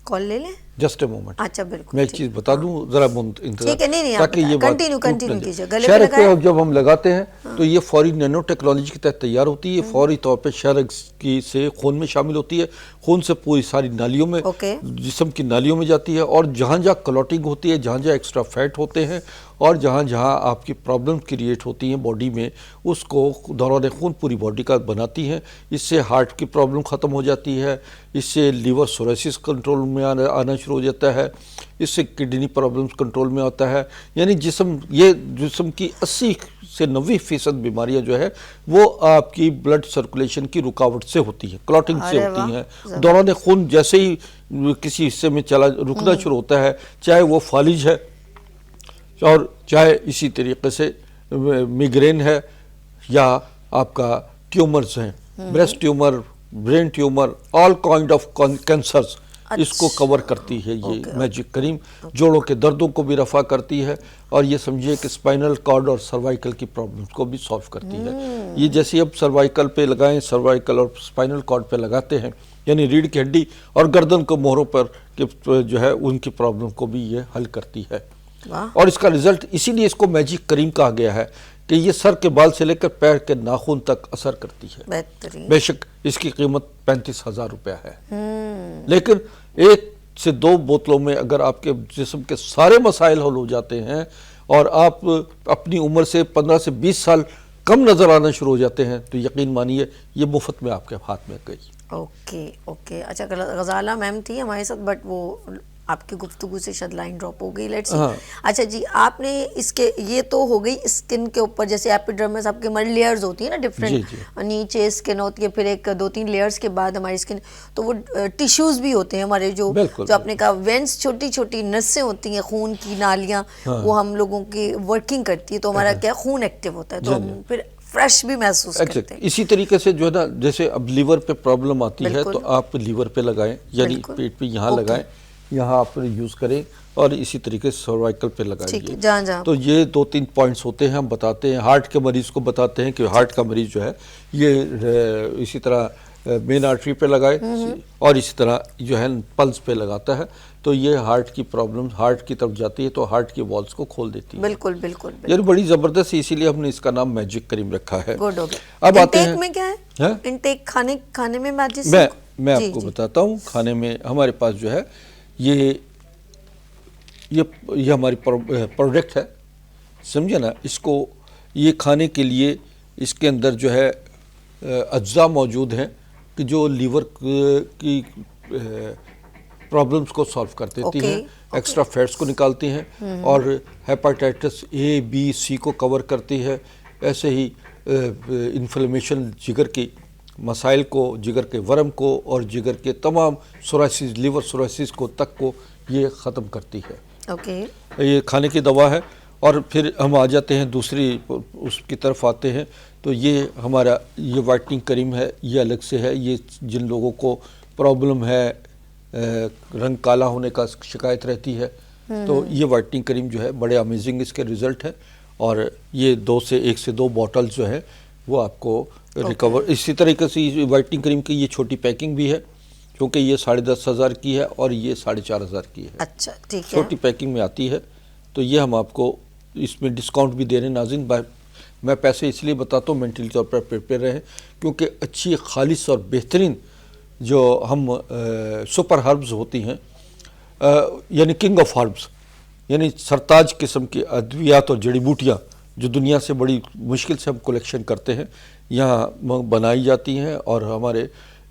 کال لے لیں
جسٹ اے مومنٹ.
اچھا بالکل
میں ایک چیز بتا دوں ذرا انتظار
تاکہ یہ کنٹینیو کیجئے.
شہرگ پہ جب ہم لگاتے ہیں تو یہ فوری نینو ٹیکنالوجی کے تحت تیار ہوتی ہے، فوری طور پہ شہرگ کی سے خون میں شامل ہوتی ہے، خون سے پوری ساری نالیوں میں جسم کی نالیوں میں جاتی ہے، اور جہاں جہاں کلوٹنگ ہوتی ہے، جہاں جہاں ایکسٹرا فیٹ ہوتے ہیں اور جہاں جہاں آپ کی پرابلم کریٹ ہوتی ہیں باڈی میں، اس کو دوران خون پوری باڈی کا بناتی ہیں. اس سے ہارٹ کی پرابلم ختم ہو جاتی ہے، اس سے لیور سوریسس کنٹرول میں آنا شروع ہو جاتا ہے، اس سے کڈنی پرابلمز کنٹرول میں آتا ہے. یعنی جسم کی 80 سے 90% بیماریاں جو ہے وہ آپ کی بلڈ سرکولیشن کی رکاوٹ سے ہوتی ہے، کلوٹنگ سے ہوتی ہیں. دوران خون جیسے ہی کسی حصے میں رکنا شروع ہوتا ہے، چاہے وہ فالج ہے اور چاہے اسی طریقے سے میگرین ہے یا آپ کا ٹیومرز ہیں، breast tumour, brain tumour, all kind of cancers, اس کو کور کرتی ہے یہ میجک کریم. جوڑوں کے دردوں کو بھی رفع کرتی ہے اور یہ سمجھیے کہ اسپائنل کارڈ اور سروائیکل کی پرابلمز کو بھی سالو کرتی ہے. یہ جیسے اب سروائیکل پہ لگائیں، سروائیکل اور اسپائنل کارڈ پہ لگاتے ہیں یعنی ریڑھ کی ہڈی اور گردن کو موہروں پر جو ہے ان کی پرابلم کو بھی یہ حل کرتی ہے. اور اس کا رزلٹ اسی لیے اس کو میجک کریم کہا گیا ہے کہ یہ سر کے بال سے لے کر پیر کے ناخن تک اثر کرتی ہے. بے شک اس کی قیمت 35,000 روپیہ ہے، لیکن 1 سے 2 بوتلوں میں اگر آپ کے جسم کے سارے مسائل حل ہو جاتے ہیں اور آپ اپنی عمر سے 15 سے 20 سال کم نظر آنا شروع ہو جاتے ہیں تو یقین مانیے یہ مفت میں آپ کے ہاتھ میں گئی.
اوکے. اچھا غزالہ میم تھی ہمارے ساتھ بٹ وہ آپ کی گفتگو سے شاید لائن ڈراپ ہو گئی. لیٹس اچھا جی آپ نے اس کے یہ تو ہو گئی اسکن کے اوپر، جیسے ایپیڈرمس آپ کے لیئرز ہوتی ہیں نا ڈفرینٹ، نیچے اسکن ہوتی ہے، پھر ایک 2-3 لیئرز کے بعد ہماری اسکن، تو وہ ٹیشوز بھی ہوتے ہیں ہمارے جو آپ نے کہا وینس، چھوٹی چھوٹی نسیں ہوتی ہیں خون کی نالیاں، وہ ہم لوگوں کی ورکنگ کرتی ہے تو ہمارا کیا خون ایکٹیو ہوتا ہے تو ہم پھر فریش بھی محسوس کرتے ہیں.
اسی طریقے سے جو ہے نا جیسے اب لیور پہ پرابلم آتی ہے تو آپ لیور پہ لگائیں، یعنی پیٹ پہ یہاں لگائیں، یہاں آپ یوز کریں اور اسی طریقے سے سروائیکل پہ لگائیں. تو یہ 2-3 پوائنٹس ہوتے ہیں، ہم بتاتے ہیں. ہارٹ کے مریض کو بتاتے ہیں کہ ہارٹ کا مریض جو ہے یہ اسی طرح مین آرٹری پہ لگائے اور اسی طرح جو ہے پلس پہ لگاتا ہے تو یہ ہارٹ کی پرابلم ہارٹ کی طرف جاتی ہے تو ہارٹ کی والز کو کھول دیتی ہے.
بالکل
یعنی بڑی زبردست، اسی لیے ہم نے اس کا نام میجک کریم رکھا ہے.
اب آتے ہیں میں کیا ہے انٹیک کھانے میں
میں آپ کو بتاتا ہوں. کھانے میں ہمارے پاس جو ہے یہ ہماری پروڈکٹ ہے، سمجھے نا. اس کو یہ کھانے کے لیے اس کے اندر جو ہے اجزاء موجود ہیں کہ جو لیور کی پرابلمز کو سالو کر دیتی ہیں، ایکسٹرا فیٹس کو نکالتی ہیں اور ہیپاٹائٹس A B C کو کور کرتی ہے. ایسے ہی انفلیمیشن جگر کی مسائل کو، جگر کے ورم کو اور جگر کے تمام سورائسس، لیور سورائسس کو تک کو یہ ختم کرتی ہے. یہ کھانے کی دوا ہے. اور پھر ہم آ جاتے ہیں دوسری اس کی طرف آتے ہیں تو یہ ہمارا یہ وائٹننگ کریم ہے، یہ الگ سے ہے. یہ جن لوگوں کو پرابلم ہے رنگ کالا ہونے کا شکایت رہتی ہے تو یہ وائٹننگ کریم جو ہے بڑے امیزنگ اس کے ریزلٹ ہے، اور یہ 1 سے 2 بوٹل جو ہے وہ آپ کو ریکور. اسی طریقے سے وائٹنگ کریم کی یہ چھوٹی پیکنگ بھی ہے، کیونکہ یہ 10,500 کی ہے اور یہ 4,500 کی ہے.
اچھا ٹھیک ہے.
چھوٹی پیکنگ میں آتی ہے، تو یہ ہم آپ کو اس میں ڈسکاؤنٹ بھی دے رہے ہیں. ناظرین میں پیسے اس لیے بتاتا ہوں مینٹلی طور پر پریپیئر رہیں، کیونکہ اچھی خالص اور بہترین جو ہم سپر ہربز ہوتی ہیں، یعنی کنگ آف ہربز، یعنی سرتاج قسم کی ادویات اور جڑی بوٹیاں جو دنیا سے بڑی مشکل سے ہم کلیکشن کرتے ہیں، یہاں بنائی جاتی ہیں. اور ہمارے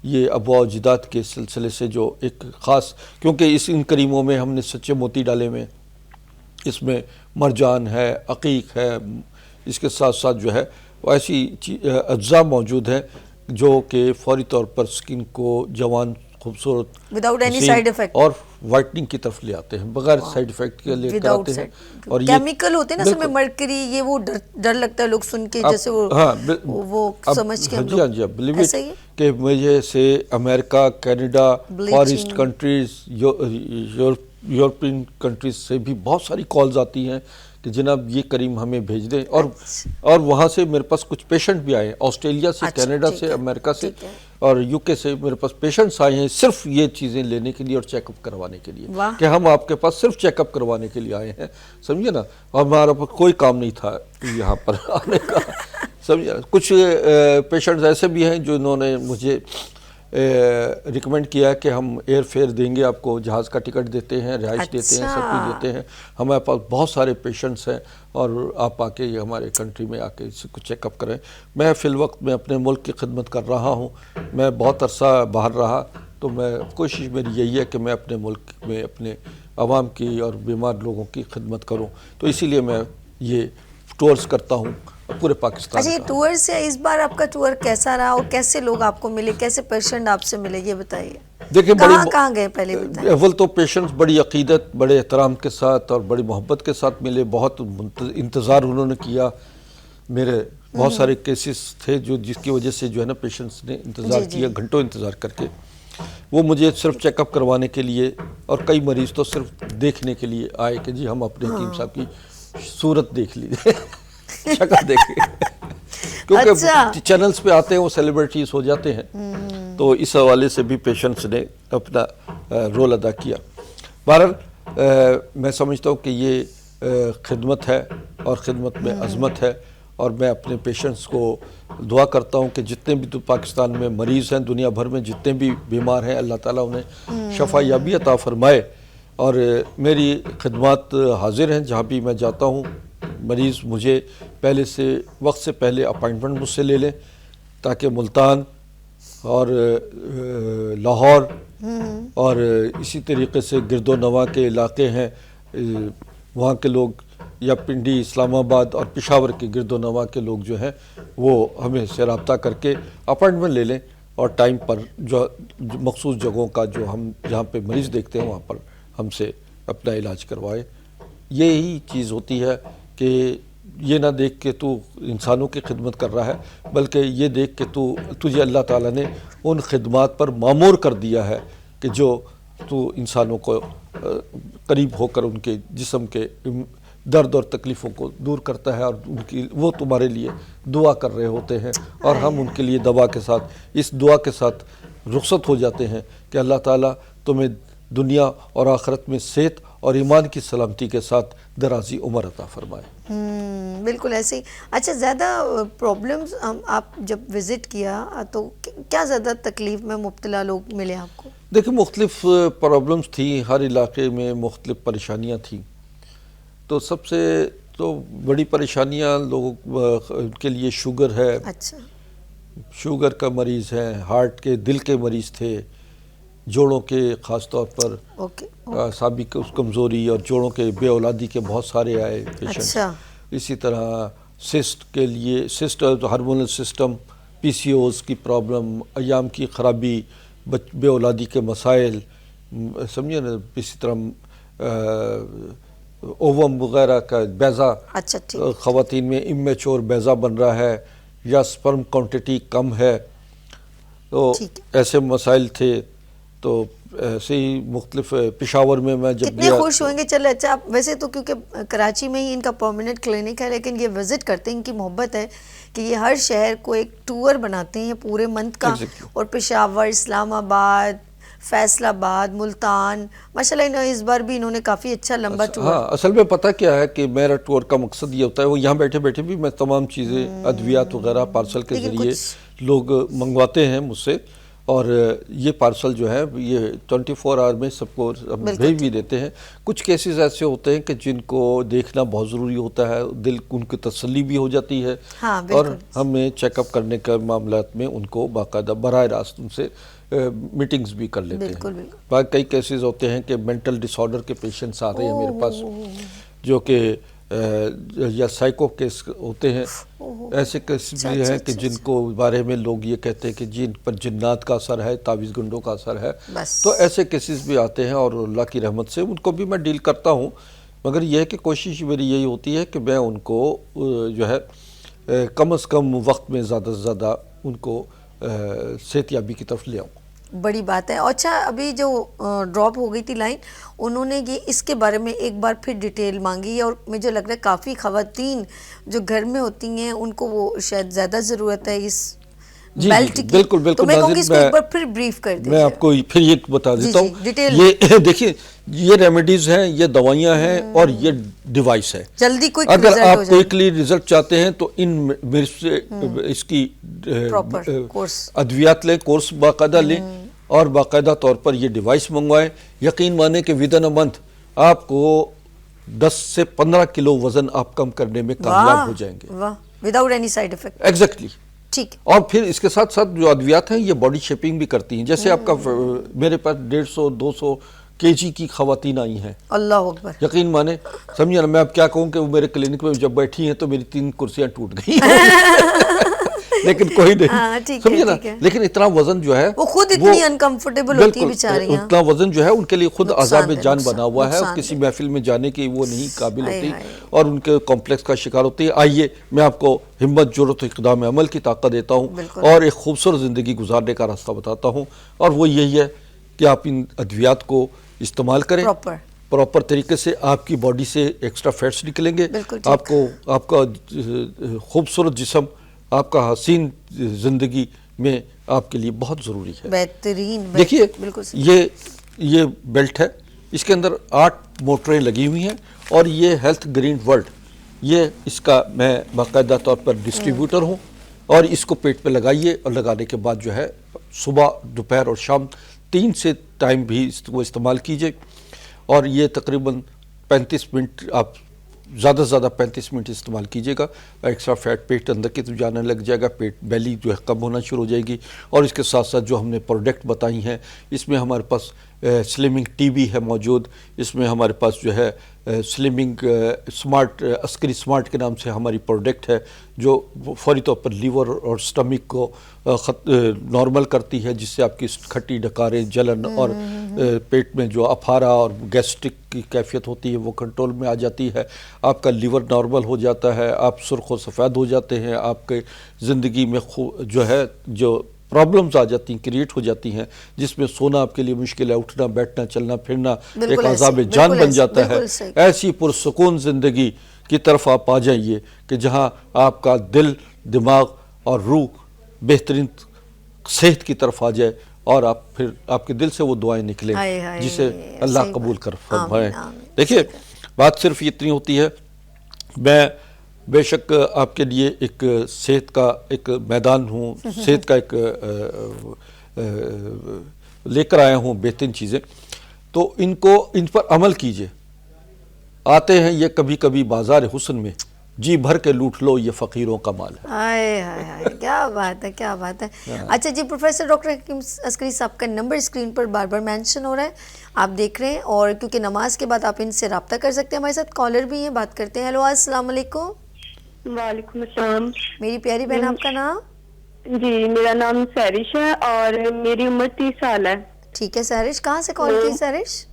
یہ ابوا و اجداد کے سلسلے سے جو ایک خاص، کیونکہ ان کریموں میں ہم نے سچے موتی ڈالے ہوئے، اس میں مرجان ہے، عقیق ہے، اس کے ساتھ ساتھ جو ہے وہ ایسی اجزاء موجود ہیں جو کہ فوری طور پر سکن کو جوان، خوبصورت،
وداؤٹ اینی سائیڈ افیکٹ
اور وائٹنگ کی طرف لے آتے ہیں، بغیر سائیڈ افیکٹ کے لے کر آتے ہیں. اور یہ
کیمیکل ہوتے ہیں نا اس میں مرکری، یہ وہ ڈر لگتا ہے لوگ سن کے، جیسے وہ سمجھ کے ہم لوگ.
ہاں جی، بلیو اٹ کہ مجھے سے America, Canada, far east countries, European countries سے بھی بہت ساری کالز آتی ہیں کہ جناب یہ کریم ہمیں بھیج دیں. اور وہاں سے میرے پاس کچھ پیشنٹ بھی آئے ہیں، آسٹریلیا سے، کینیڈا سے، امریکہ سے اور UK سے میرے پاس پیشنٹس آئے ہیں صرف یہ چیزیں لینے کے لیے اور چیک اپ کروانے کے لیے، کہ ہم آپ کے پاس صرف چیک اپ کروانے کے لیے آئے ہیں، سمجھے نا، اور ہمارا کوئی کام نہیں تھا یہاں پر آنے کا، سمجھے. کچھ پیشنٹس ایسے بھی ہیں جو انہوں نے مجھے ریکمینڈ کیا ہے کہ ہم ایئر فیئر دیں گے آپ کو، جہاز کا ٹکٹ دیتے ہیں، رہائش دیتے ہیں، سب کچھ دیتے ہیں. ہمارے پاس بہت سارے پیشنٹس ہیں، اور آپ آ کے ہمارے کنٹری میں آ کے اس کو چیک اپ کریں. میں فی الوقت میں اپنے ملک کی خدمت کر رہا ہوں، میں بہت عرصہ باہر رہا، تو میں کوشش میری یہی ہے کہ میں اپنے ملک میں اپنے عوام کی اور بیمار لوگوں کی خدمت کروں. تو اسی لیے میں یہ ٹورز کرتا ہوں پورے پاکستان.
اچھا، یہ ٹور سے اس بار آپ کا ٹور کیسا رہا، اور کیسے لوگ آپ کو ملے، کیسے پیشنٹ آپ سے ملے، یہ بتائیے.
دیکھیں
کہاں گئے پہلے بتائیں.
اول تو پیشنٹس بڑی عقیدت، بڑے احترام کے ساتھ اور بڑی محبت کے ساتھ ملے. بہت انتظار انہوں نے کیا. میرے بہت سارے کیسز تھے جس کی وجہ سے جو ہے نا پیشنٹس نے انتظار کیا، گھنٹوں انتظار کر کے. وہ مجھے صرف چیک اپ کروانے کے لیے، اور کئی مریض تو صرف دیکھنے کے لیے آئے کہ جی ہم اپنے حکیم صاحب کی صورت دیکھ لیجیے، شکل دیکھیں، کیونکہ چینلز پہ آتے ہیں وہ سیلیبریٹیز ہو جاتے ہیں. تو اس حوالے سے بھی پیشنٹس نے اپنا رول ادا کیا. بہرحال میں سمجھتا ہوں کہ یہ خدمت ہے، اور خدمت میں عظمت ہے. اور میں اپنے پیشنٹس کو دعا کرتا ہوں کہ جتنے بھی تو پاکستان میں مریض ہیں، دنیا بھر میں جتنے بھی بیمار ہیں، اللہ تعالیٰ انہیں شفا یابی عطا فرمائے. اور میری خدمات حاضر ہیں جہاں بھی میں جاتا ہوں. مریض مجھے پہلے سے وقت سے پہلے اپائنٹمنٹ مجھ سے لے لیں، تاکہ ملتان اور لاہور اور اسی طریقے سے گرد و نواح کے علاقے ہیں، وہاں کے لوگ، یا پنڈی، اسلام آباد اور پشاور کے گرد و نواح کے لوگ جو ہیں وہ ہمیں سے رابطہ کر کے اپائنٹمنٹ لے لیں، اور ٹائم پر جو مخصوص جگہوں کا جو ہم جہاں پہ مریض دیکھتے ہیں وہاں پر ہم سے اپنا علاج کروائے. یہی چیز ہوتی ہے کہ یہ نہ دیکھ کے تو انسانوں کی خدمت کر رہا ہے، بلکہ یہ دیکھ کے تجھے اللہ تعالیٰ نے ان خدمات پر مامور کر دیا ہے کہ جو تو انسانوں کو قریب ہو کر ان کے جسم کے درد اور تکلیفوں کو دور کرتا ہے، اور وہ تمہارے لیے دعا کر رہے ہوتے ہیں، اور ہم ان کے لیے دعا کے ساتھ، اس دعا کے ساتھ رخصت ہو جاتے ہیں کہ اللہ تعالیٰ تمہیں دنیا اور آخرت میں صحت اور ایمان کی سلامتی کے ساتھ درازی عمر عطا فرمائے.
بالکل ایسے ہی. اچھا، زیادہ پرابلمز آپ جب وزٹ کیا تو کیا زیادہ تکلیف میں مبتلا لوگ ملے آپ کو؟
دیکھیں مختلف پرابلمز تھیں، ہر علاقے میں مختلف پریشانیاں تھیں. تو سب سے تو بڑی پریشانیاں لوگوں کے لیے شوگر ہے.
اچھا،
شوگر کا مریض ہے، ہارٹ کے، دل کے مریض تھے، جوڑوں کے خاص طور پر سابق کمزوری اور جوڑوں کے بے اولادی کے بہت سارے آئے پیشنٹ. اسی طرح سسٹ کے لیے، سسٹ ہارمونل سسٹم، PCOS کی پرابلم، ایام کی خرابی، بے اولادی کے مسائل، سمجھے نا. اسی طرح اووم وغیرہ کا بیضہ، خواتین میں امیچور بیضہ بن رہا ہے، یا سپرم کوانٹٹی کم ہے، تو ایسے مسائل تھے. تو ایسے ہی مختلف پشاور میں جب
کتنے خوش ہوئیں گے. چلے اچھا آپ ویسے تو کیونکہ کراچی میں ہی ان کا پرماننٹ کلینک ہے لیکن یہ وزٹ کرتے ہیں, ان کی محبت ہے کہ یہ ہر شہر کو ایک ٹور بناتے ہیں پورے منتھ کا, اور پشاور, اسلام آباد, فیصل آباد, ملتان, ماشاءاللہ اس بار بھی انہوں نے کافی اچھا لمبا ٹور.
ہاں اصل میں پتہ کیا ہے کہ میرا ٹور کا مقصد یہ ہوتا ہے, وہ یہاں بیٹھے بیٹھے بھی میں تمام چیزیں ادویات وغیرہ پارسل کے ذریعے لوگ منگواتے ہیں مجھ سے, اور یہ پارسل جو ہے یہ 24 آور میں سب کو بھیج بھی دیتے ہیں. کچھ کیسز ایسے ہوتے ہیں کہ جن کو دیکھنا بہت ضروری ہوتا ہے, دل ان کی تسلی بھی ہو جاتی ہے, اور ہمیں چیک اپ کرنے کے معاملات میں ان کو باقاعدہ براہ راست ان سے میٹنگز بھی کر لیتے ہیں. کئی کیسز ہوتے ہیں کہ مینٹل ڈس آرڈر کے پیشنٹس آ رہے ہیں میرے پاس, جو کہ یا سائیکو کیس ہوتے ہیں. ایسے کیسز بھی ہیں کہ جن کو بارے میں لوگ یہ کہتے ہیں کہ جن پر جنات کا اثر ہے, تعویذ گنڈوں کا اثر ہے. تو ایسے کیسز بھی آتے ہیں, اور اللہ کی رحمت سے ان کو بھی میں ڈیل کرتا ہوں. مگر یہ ہے کہ کوشش میری یہی ہوتی ہے کہ میں ان کو جو ہے کم از کم وقت میں زیادہ سے زیادہ ان کو صحت یابی کی طرف لے آؤں.
بڑی بات ہے. اچھا ابھی جو ڈراپ ہو گئی تھی لائن, انہوں نے یہ اس کے بارے میں ایک بار پھر ڈیٹیل مانگی ہے, اور مجھے لگ رہا ہے کافی خواتین جو گھر میں ہوتی ہیں ان کو وہ شاید زیادہ ضرورت ہے اس بیلٹ کی.
بالکل بالکل.
تو میں کہوں گی اس کو ایک بار پھر بریف کر دیجیے.
میں آپ کو پھر یہ بتا دیتا ہوں. یہ دیکھیے, یہ ریمیڈیز ہیں, یہ دوائیاں ہیں, اور یہ ڈیوائس ہے.
جلدی کوئی
اگر آپ کوئکلی ریزلٹ چاہتے ہیں تو ان اس کی ادویات لیں, کورس باقاعدہ لیں, اور باقاعدہ طور پر یہ ڈیوائس منگوائیں. یقین مانیں کہ ودن اے منتھ آپ کو 10 سے 15 کلو وزن آپ کم کرنے میں کامیاب ہو جائیں گے.
Without any side effect.
Exactly.
ٹھیک.
اور پھر اس کے ساتھ ساتھ جو ادویات ہیں یہ باڈی شیپنگ بھی کرتی ہیں. جیسے آپ کا میرے پاس 150-200 kg کی خواتین آئی ہیں.
اللہ اکبر.
یقین مانے, سمجھے نا, میں اب کیا کہوں کہ وہ میرے کلینک میں جب بیٹھی ہیں تو میری 3 کرسیاں ٹوٹ گئی. لیکن کوئی نہیں, سمجھے نا, لیکن اتنا وزن جو ہے
وہ خود اتنی انکمفرٹیبل ہوتی ہے بیچاریاں,
اتنا وزن جو ہے ان کے لیے خود عذاب جان بنا ہوا ہے, اور کسی محفل میں جانے کی وہ نہیں قابل ہوتی, اور ان کے کمپلیکس کا شکار ہوتی ہے. آئیے میں آپ کو ہمت, جرأت و اقدام عمل کی طاقت دیتا ہوں, اور ایک خوبصورت زندگی گزارنے کا راستہ بتاتا ہوں, اور وہ یہی ہے کہ آپ ان ادویات کو استعمال کریں پراپر طریقے سے. آپ کی باڈی سے ایکسٹرا فیٹس نکلیں گے, آپ کا خوبصورت جسم, آپ کا حسین زندگی میں آپ کے لیے بہت ضروری ہے.
بہترین.
دیکھیے یہ بیلٹ ہے, اس کے اندر 8 موٹریں لگی ہوئی ہیں, اور یہ ہیلتھ گرین ورلڈ, یہ اس کا میں باقاعدہ طور پر ڈسٹریبیوٹر ہوں. اور اس کو پیٹ پہ لگائیے, اور لگانے کے بعد جو ہے صبح, دوپہر اور شام 3 سے ٹائم بھی وہ استعمال کیجئے. اور یہ تقریباً 35 منٹ, آپ زیادہ سے زیادہ 35 منٹ استعمال کیجئے گا. ایکسٹرا فیٹ پیٹ اندر کی تو جانے لگ جائے گا, پیٹ بیلی جو ہے کم ہونا شروع ہو جائے گی. اور اس کے ساتھ ساتھ جو ہم نے پروڈکٹ بتائی ہیں, اس میں ہمارے پاس سلمنگ ٹی بھی ہے موجود, اس میں ہمارے پاس جو ہے سلمنگ سمارٹ, عسکری سمارٹ کے نام سے ہماری پروڈکٹ ہے, جو فوری طور پر لیور اور سٹمک کو نارمل کرتی ہے, جس سے آپ کی کھٹی ڈکاریں, جلن اور پیٹ میں جو افارہ اور گیسٹرک کی کیفیت ہوتی ہے وہ کنٹرول میں آ جاتی ہے. آپ کا لیور نارمل ہو جاتا ہے, آپ سرخ و سفید ہو جاتے ہیں, آپ کے زندگی میں جو ہے جو پرابلمز آ جاتی ہیں, کریٹ ہو جاتی ہیں, جس میں سونا آپ کے لیے مشکل ہے, اٹھنا بیٹھنا چلنا پھرنا ایک عذاب جان بن جاتا ہے. ایسی پرسکون زندگی کی طرف آپ آ جائیے کہ جہاں آپ کا دل, دماغ اور روح بہترین صحت کی طرف آ جائے, اور پھر آپ کے دل سے وہ دعائیں نکلیں جسے اللہ قبول کر فرمائے. دیکھیے بات صرف اتنی ہوتی ہے, میں بے شک آپ کے لیے ایک صحت کا ایک میدان ہوں, صحت کا ایک لے کر آیا ہوں بہترین چیزیں, تو ان پر عمل کیجئے. آتے ہیں یہ کبھی کبھی بازار حسن میں, جی بھر کے لوٹ لو یہ فقیروں کا مال ہے.
ہائے ہائے ہائے, کیا بات ہے, کیا بات ہے. اچھا جی, پروفیسر ڈاکٹر حکیم عسکری صاحب کا نمبر اسکرین پر بار بار مینشن ہو رہا ہے, آپ دیکھ رہے ہیں, اور کیونکہ نماز کے بعد آپ ان سے رابطہ کر سکتے ہیں. ہمارے ساتھ کالر بھی ہیں, بات کرتے ہیں. ہیلو السلام علیکم.
وعلیکم السلام.
میری پیاری بہن, آپ کا نام؟
جی میرا نام سہرش ہے, اور میری عمر 30 سال ہے.
ٹھیک ہے سہرش, کہاں سے کال کی سہرش؟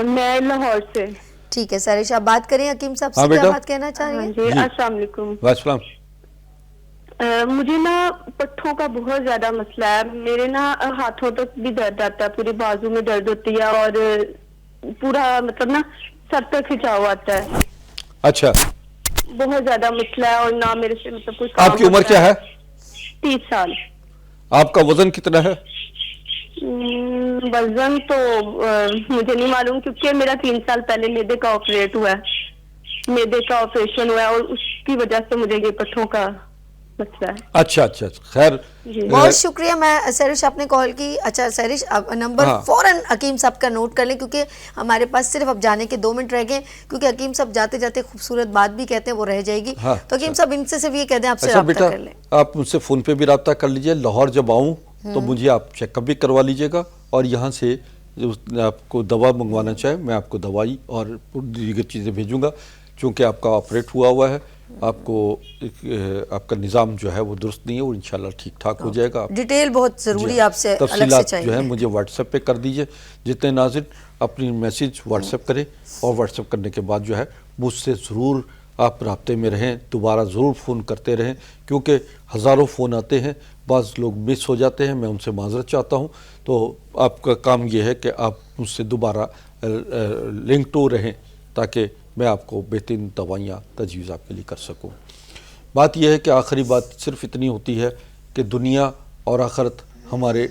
میں لاہور سے.
ٹھیک ہے سہرش, آپ بات کریں حکیم صاحب سے, کیا بات کہنا چاہ رہی ہیں؟
جی السلام علیکم.
السلام.
مجھے نا پٹھوں کا بہت زیادہ مسئلہ ہے. میرے نا ہاتھوں تک بھی درد آتا ہے, پورے بازو میں درد ہوتی ہے, اور پورا مطلب نا سر تک کھچاؤ آتا ہے.
اچھا,
بہت زیادہ مسئلہ ہے, اور نہ میرے سے مطلب کچھ.
آپ کی عمر کیا ہے؟
30 سال.
آپ کا وزن کتنا ہے؟
وزن تو مجھے نہیں معلوم, کیونکہ میرا 3 سال پہلے میدے کا آپریٹ ہوا ہے, میدے کا آپریشن ہوا ہے, اور اس کی وجہ سے مجھے یہ پٹھوں کا مسئلہ ہے.
اچھا, خیر.
بہت شکریہ. میں سہرش آپ نے کال کی. اچھا سہرش, نمبر فوراً حکیم صاحب کا نوٹ کر لیں, کیونکہ ہمارے پاس صرف اب جانے کے 2 منٹ رہ گئے, کیونکہ حکیم صاحب جاتے جاتے خوبصورت بات بھی کہتے ہیں, وہ رہ جائے گی. تو حکیم صاحب ان سے صرف یہ کہہ دیں آپ سے رابطہ کر لیں.
آپ مجھ سے فون پہ بھی رابطہ کر لیجئے. لاہور جب آؤں تو مجھے آپ چیک اپ بھی کروا لیجئے گا, اور یہاں سے آپ کو دوا منگوانا چاہے میں آپ کو دوائی اور دیگر چیزیں بھیجوں گا. چونکہ آپ کا آپریٹ ہوا ہے, آپ کو آپ کا نظام جو ہے وہ درست نہیں ہے, وہ انشاءاللہ ٹھیک ٹھاک ہو جائے گا.
ڈیٹیل بہت ضروری آپ سے الگ سے چاہیے.
تفصیلات جو ہے مجھے واٹس ایپ پہ کر دیجئے. جتنے ناظرین اپنی میسیج واٹس ایپ کریں, اور واٹس ایپ کرنے کے بعد جو ہے مجھ سے ضرور آپ رابطے میں رہیں, دوبارہ ضرور فون کرتے رہیں, کیونکہ ہزاروں فون آتے ہیں, بعض لوگ مس ہو جاتے ہیں, میں ان سے معذرت چاہتا ہوں. تو آپ کا کام یہ ہے کہ آپ مجھ سے دوبارہ لنک ٹو رہیں, تاکہ میں آپ کو بہترین دوائیاں تجویز آپ کے لیے کر سکوں. بات یہ ہے کہ آخری بات صرف اتنی ہوتی ہے کہ دنیا اور آخرت ہمارے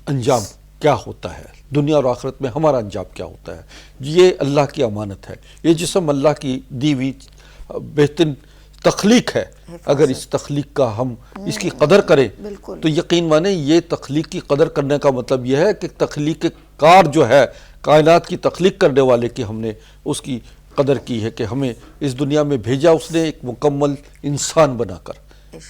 انجام کیا ہوتا ہے, دنیا اور آخرت میں ہمارا انجام کیا ہوتا ہے. یہ اللہ کی امانت ہے. یہ جسم اللہ کی دی ہوئی بہترین تخلیق ہے. اگر اس تخلیق کا ہم اس کی قدر کریں تو یقین مانیں, یہ تخلیق کی قدر کرنے کا مطلب یہ ہے کہ تخلیق کار جو ہے, کائنات کی تخلیق کرنے والے کی ہم نے اس کی قدر کی ہے, کہ ہمیں اس دنیا میں بھیجا اس نے ایک مکمل انسان بنا کر.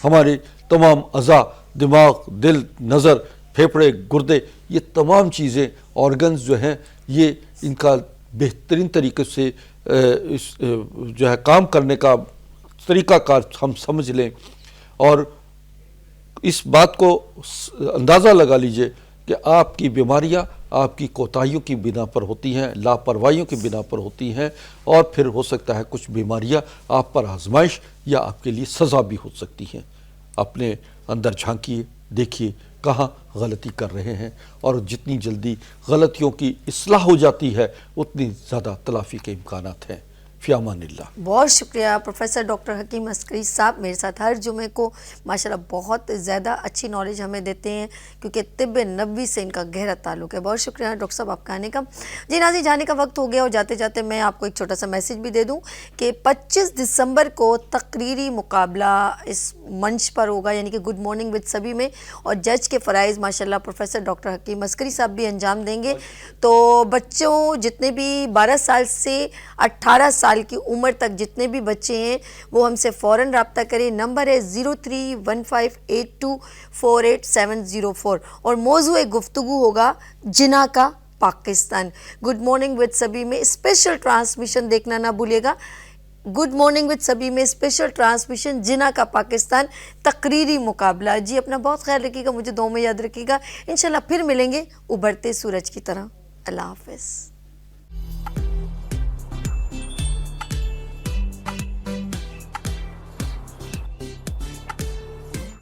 ہمارے تمام اعضاء, دماغ, دل, نظر, پھیپھڑے, گردے, یہ تمام چیزیں, آرگنز جو ہیں, یہ ان کا بہترین طریقے سے جو ہے کام کرنے کا طریقہ کار ہم سمجھ لیں, اور اس بات کو اندازہ لگا لیجئے کہ آپ کی بیماریاں آپ کی کوتاہیوں کی بنا پر ہوتی ہیں, لاپرواہیوں کی بنا پر ہوتی ہیں, اور پھر ہو سکتا ہے کچھ بیماریاں آپ پر آزمائش یا آپ کے لیے سزا بھی ہو سکتی ہیں. اپنے اندر جھانکیے, دیکھیے کہاں غلطی کر رہے ہیں, اور جتنی جلدی غلطیوں کی اصلاح ہو جاتی ہے اتنی زیادہ تلافی کے امکانات ہیں. فی امان اللہ.
بہت شکریہ پروفیسر ڈاکٹر حکیم عسکری صاحب, میرے ساتھ ہر جمعے کو ماشاءاللہ بہت زیادہ اچھی نالج ہمیں دیتے ہیں, کیونکہ طب نبوی سے ان کا گہرا تعلق ہے. بہت شکریہ ڈاکٹر صاحب آپ کا آنے کا. جی ناظرین, جانے کا وقت ہو گیا, اور جاتے جاتے میں آپ کو ایک چھوٹا سا میسیج بھی دے دوں کہ 25 دسمبر کو تقریری مقابلہ اس منچ پر ہوگا, یعنی کہ گڈ مارننگ وتھ سبھی میں, اور جج کے فرائض ماشاءاللہ پروفیسر ڈاکٹر حکیم عسکری صاحب بھی انجام دیں گے. تو بچوں جتنے بھی 12 سال سے 18 سال کی عمر تک جتنے بھی بچے ہیں وہ ہم سے فوراً رابطہ کریں. نمبر ہے 031582484704, اور موضوع گفتگو ہوگا جنا کا پاکستان. گڈ مارننگ وتھ سبھی میں اسپیشل ٹرانسمیشن دیکھنا نہ بھولیے گا. گڈ مارننگ وتھ سبھی میں اسپیشل ٹرانسمیشن جنا کا پاکستان تقریری مقابلہ. جی اپنا بہت خیال رکھیے گا, مجھے دعاؤں میں یاد رکھیے گا. انشاءاللہ پھر ملیں گے ابھرتے سورج کی طرح. اللہ حافظ.